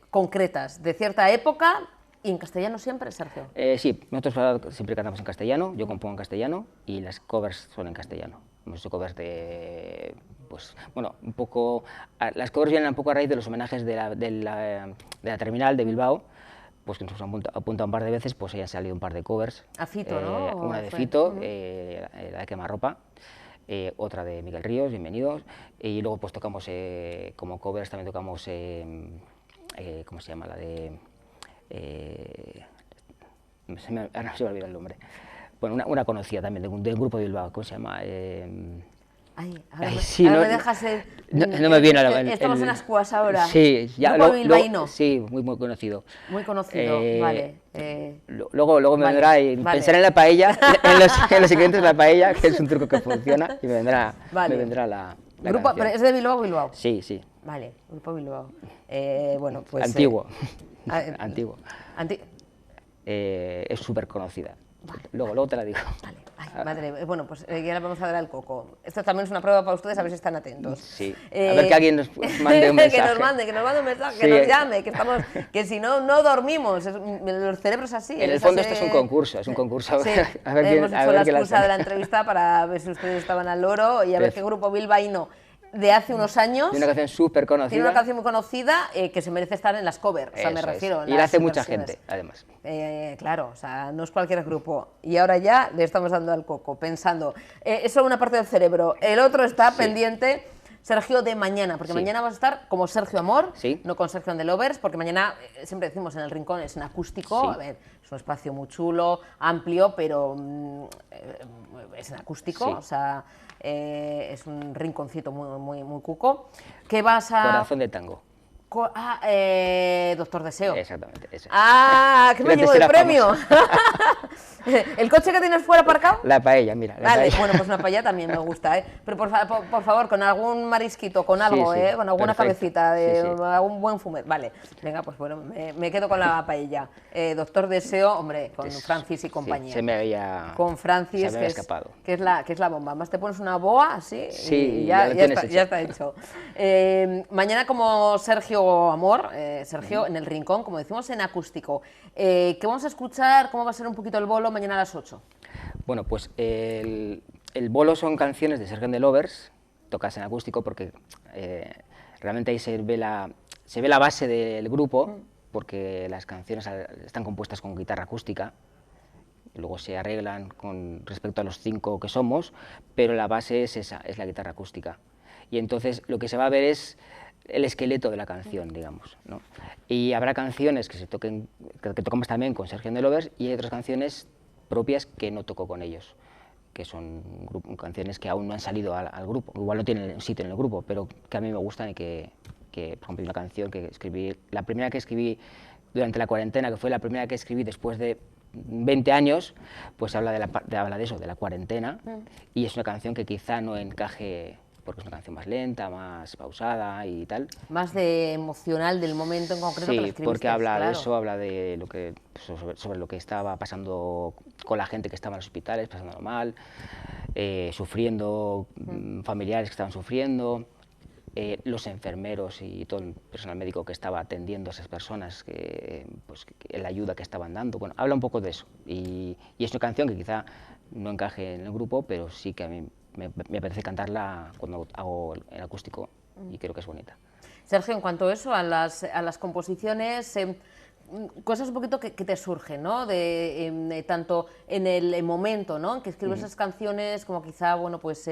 concretas, de cierta época. ¿Y en castellano siempre, Sergio? Sí, nosotros siempre cantamos en castellano, yo compongo en castellano y las covers son en castellano. Hemos hecho covers de, pues, bueno, un poco, las covers vienen un poco a raíz de los homenajes de la terminal de Bilbao, pues que nos hemos apuntado un par de veces, pues ya han salido un par de covers. A Fito, ¿no? Una de Fito, la de Quemarropa, otra de Miguel Ríos, Bienvenidos, y luego pues tocamos como covers, también tocamos, ¿cómo se llama? La de... ahora no se me olvida el nombre. Bueno, una conocida también, de un grupo de Bilbao, ¿cómo se llama? Ahora me dejas... no me viene a la... Estamos en Ascuas ahora. Sí, ya, bilbaíno. Sí, muy conocido. Muy conocido, vale. Luego me vendrá, y pensaré en la paella, en los siguientes la paella, que es un truco que funciona, y me vendrá la grupo, canción. ¿Pero es de Bilbao? Sí. Vale, Grupo Bilbao. Bueno, pues... Antiguo. Antiguo. Es súper conocida. Vale, luego te la digo. Vale. Ay, madre, bueno, pues ya le vamos a dar al coco. Esto también es una prueba para ustedes, a ver si están atentos. Sí. A ver que alguien nos mande un mensaje. que nos mande un mensaje, que nos llame, que si no dormimos. Los cerebros así. En el fondo esto es un concurso, Sí. A ver hemos hecho la excusa de la entrevista para ver si ustedes estaban al loro y a ver qué grupo bilbaíno de hace unos años. Tiene una canción súper conocida. Tiene una canción muy conocida que se merece estar en las covers, o sea, me refiero. Y la hace mucha gente, además. Claro, o sea, no es cualquier grupo. Y ahora ya le estamos dando al coco, pensando. Eso es una parte del cerebro. El otro está pendiente, Sergio, de mañana, porque mañana vas a estar como Sergio Amor, no con Sergio and the Lovers, porque mañana, siempre decimos en el rincón, es en acústico. A ver, es un espacio muy chulo, amplio, pero es en acústico, o sea... es un rinconcito muy cuco. ¿Qué vas a...? Corazón de tango. Doctor Deseo. Exactamente, ese. ¡Ah! ¿Qué me llevo de premio? ¿El coche que tienes fuera aparcado? La paella, mira. Vale, bueno, pues una paella también me gusta, ¿eh? Pero por favor, con algún marisquito, con algo, Sí, con alguna perfecto. cabecita, de Sí. algún buen fumet. Vale, venga, pues bueno, me quedo con la paella. Doctor Deseo, hombre, con Francis y compañía. Sí, se me había, con Francis, se me había escapado. que es la bomba. Más te pones una boa así Sí, y ya lo tienes ya está hecho. Mañana como Sergio Amor, Sergio en el Rincón, como decimos en acústico. ¿Qué vamos a escuchar? ¿Cómo va a ser un poquito el bolo mañana a las 8? Bueno, pues el bolo son canciones de Sergio and the Lovers, tocas en acústico porque realmente ahí se ve la base del grupo, porque las canciones están compuestas con guitarra acústica, luego se arreglan con respecto a los 5 que somos, pero la base es esa, es la guitarra acústica. Y entonces lo que se va a ver es el esqueleto de la canción, digamos, ¿no? Y habrá canciones que tocamos también con Sergio and the Lovers, y hay otras canciones propias que no toco con ellos, que son canciones que aún no han salido al grupo, igual no tienen sitio en el grupo, pero que a mí me gustan y que por ejemplo, hay una canción que escribí, la primera que escribí durante la cuarentena, que fue la primera que escribí después de 20 años, pues habla de eso, de la cuarentena, y es una canción que quizá no encaje, porque es una canción más lenta, más pausada y tal. Más de emocional del momento en concreto que lo Sí, escribiste. porque habla claro. de eso, habla de lo que, sobre lo que estaba pasando con la gente que estaba en los hospitales, pasándolo mal, sufriendo, familiares que estaban sufriendo, los enfermeros y todo el personal médico que estaba atendiendo a esas personas, la ayuda que estaban dando. Bueno, habla un poco de eso. Y es una canción que quizá no encaje en el grupo, pero sí que a mí me apetece cantarla cuando hago el acústico y creo que es bonita. Sergio, en cuanto a eso, a las composiciones, cosas un poquito que te surgen, ¿no? Tanto en el momento, ¿no?, en que escribes esas canciones, como quizá, bueno, pues,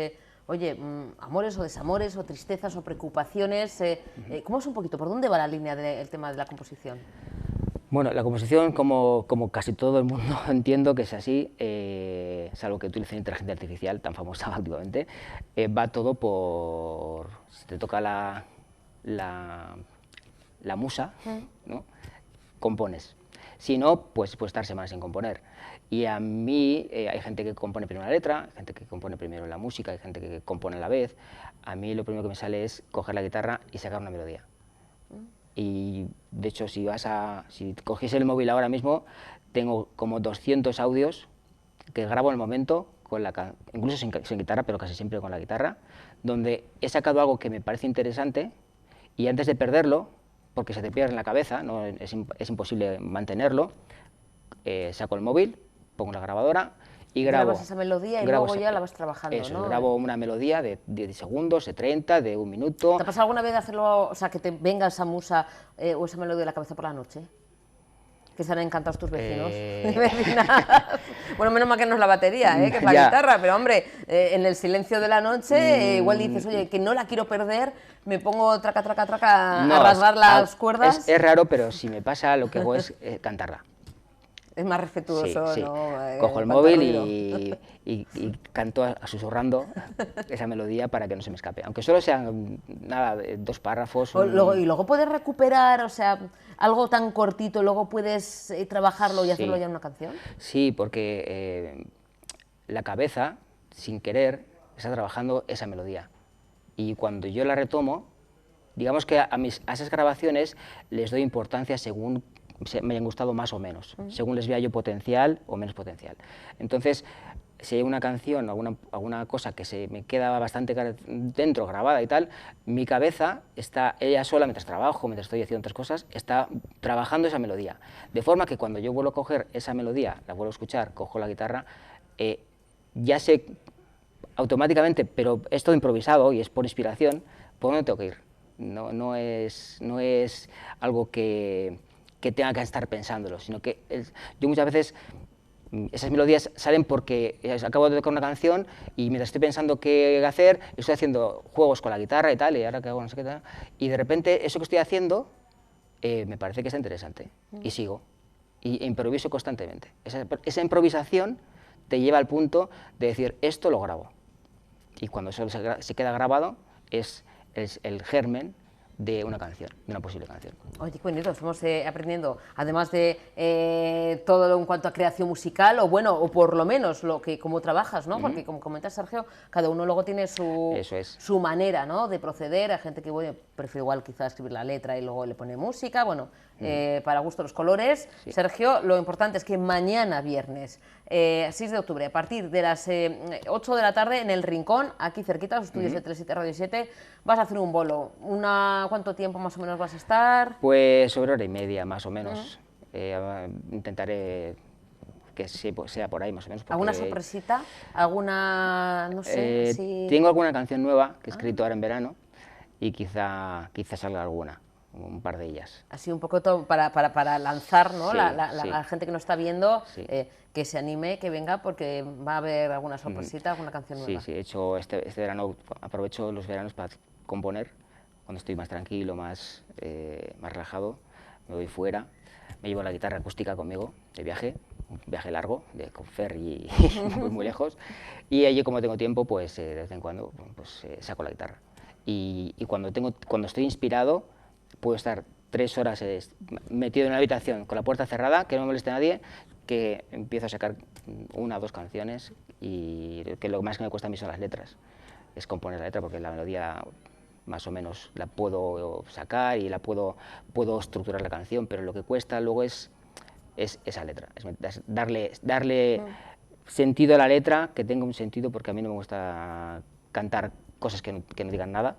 oye, amores o desamores, o tristezas o preocupaciones. ¿Cómo es un poquito? ¿Por dónde va la línea del tema de la composición? Bueno, la composición, como casi todo el mundo entiendo que es así, salvo que utilicen inteligencia artificial, tan famosa últimamente, va todo por, si te toca la musa, ¿no?, compones. Si no, pues puedes estar semanas sin componer. Y a mí, hay gente que compone primero la letra, hay gente que compone primero la música, hay gente que compone a la vez. A mí lo primero que me sale es coger la guitarra y sacar una melodía. Y de hecho, si cogiese el móvil ahora mismo, tengo como 200 audios que grabo en el momento, incluso sin guitarra, pero casi siempre con la guitarra, donde he sacado algo que me parece interesante y antes de perderlo, porque se te pierde en la cabeza, ¿no? es imposible mantenerlo, saco el móvil, pongo la grabadora y grabo. Grabas esa melodía y luego ya la vas trabajando, eso, ¿no? Grabo una melodía de 10 segundos, de 30, de 1 minuto. ¿Te ha pasado alguna vez de hacerlo, o sea, que te venga esa musa o esa melodía a la cabeza por la noche? Que se han encantado tus vecinos y vecinas. Bueno, menos mal que no es la batería, que es la guitarra, pero hombre, en el silencio de la noche igual dices, oye, que no la quiero perder, me pongo traca a rasgar las cuerdas. Es raro, pero si me pasa, lo que hago es cantarla. Es más respetuoso, sí. ¿no? Cojo el móvil y canto susurrando esa melodía para que no se me escape. Aunque solo sean, nada, 2 párrafos. Y luego puedes recuperar, o sea, algo tan cortito, luego puedes trabajarlo y hacerlo ya en una canción. Sí, porque la cabeza, sin querer, está trabajando esa melodía. Y cuando yo la retomo, digamos que a esas grabaciones les doy importancia según me hayan gustado más o menos, según les vea yo potencial o menos potencial. Entonces, si hay una canción o alguna cosa que se me queda bastante dentro, grabada y tal, mi cabeza está, ella sola, mientras trabajo, mientras estoy haciendo otras cosas, está trabajando esa melodía. De forma que cuando yo vuelvo a coger esa melodía, la vuelvo a escuchar, cojo la guitarra, ya sé automáticamente, pero es todo improvisado y es por inspiración, por dónde tengo que ir. No es algo que tenga que estar pensándolo, sino que yo muchas veces esas melodías salen porque acabo de tocar una canción y mientras estoy pensando qué hacer, estoy haciendo juegos con la guitarra y tal, y ahora que hago no sé qué tal, y de repente eso que estoy haciendo me parece que está interesante, y sigo, e improviso constantemente. Esa improvisación te lleva al punto de decir, esto lo grabo, y cuando eso se queda grabado es el germen de una canción, de una posible canción. Oye, qué bonito, estamos aprendiendo, además de todo lo en cuanto a creación musical, o bueno, o por lo menos lo que cómo trabajas, ¿no? Porque como comenta Sergio, cada uno luego tiene su manera, ¿no?, de proceder. Hay gente que, bueno, prefiere igual quizás escribir la letra y luego le pone música, bueno, para gusto los colores. Sí. Sergio, lo importante es que mañana viernes, 6 de octubre, a partir de las 8 de la tarde, en El Rincón, aquí cerquita, los estudios de Tele7 Radio 7, vas a hacer un bolo. ¿Cuánto tiempo más o menos vas a estar? Pues sobre hora y media, más o menos. Intentaré que sea por ahí, más o menos. ¿Alguna sorpresita? ¿Alguna, no sé, si... Tengo alguna canción nueva que he escrito ahora en verano y quizá salga alguna, un par de ellas. Así un poco para lanzar, ¿no? Sí, la gente que nos está viendo, sí. Que se anime, que venga, porque va a haber alguna sorpresita, alguna canción nueva. Sí, he hecho este verano, aprovecho los veranos para componer, cuando estoy más tranquilo, más relajado, me voy fuera, me llevo la guitarra acústica conmigo de viaje, un viaje largo, con ferry muy lejos, y allí, como tengo tiempo, pues de vez en cuando pues, saco la guitarra. Y cuando estoy inspirado, puedo estar 3 horas metido en una habitación con la puerta cerrada, que no me moleste a nadie, que empiezo a sacar 1 o 2 canciones, y que lo más que me cuesta a mí son las letras, es componer la letra, porque la melodía más o menos la puedo sacar y puedo estructurar la canción, pero lo que cuesta luego es esa letra, es darle sentido a la letra, que tenga un sentido, porque a mí no me gusta cantar cosas que no digan nada.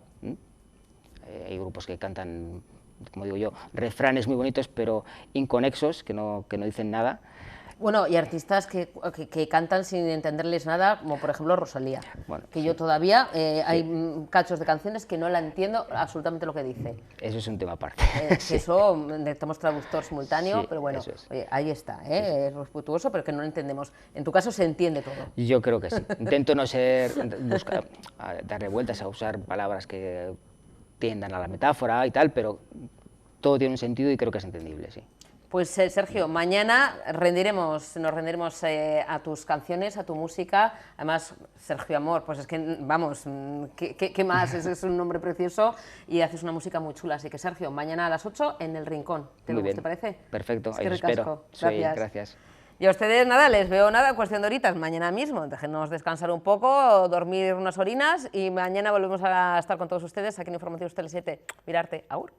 Hay grupos que cantan, como digo yo, refranes muy bonitos, pero inconexos, que no dicen nada. Bueno, y artistas que cantan sin entenderles nada, como por ejemplo Rosalía, bueno, que yo todavía, hay cachos de canciones que no la entiendo absolutamente lo que dice. Eso es un tema aparte. Que eso, necesitamos traductor simultáneo, pero bueno, oye, ahí está, es respetuoso, pero que no lo entendemos. En tu caso se entiende todo. Yo creo que sí. Intento no darle vueltas a usar palabras que tiendan a la metáfora y tal, pero todo tiene un sentido y creo que es entendible, sí. Pues Sergio, mañana nos rendiremos a tus canciones, a tu música. Además, Sergio Amor, pues es que, vamos, ¿qué más? Es un nombre precioso y haces una música muy chula. Así que, Sergio, mañana a las 8 en El Rincón. ¿Te parece? Perfecto, ahí os espero. Gracias. Y a ustedes, nada, les veo cuestión de horitas, mañana mismo. Déjenos descansar un poco, dormir unas horinas y mañana volvemos a estar con todos ustedes aquí en Informativos Tele7. Mirarte, agur.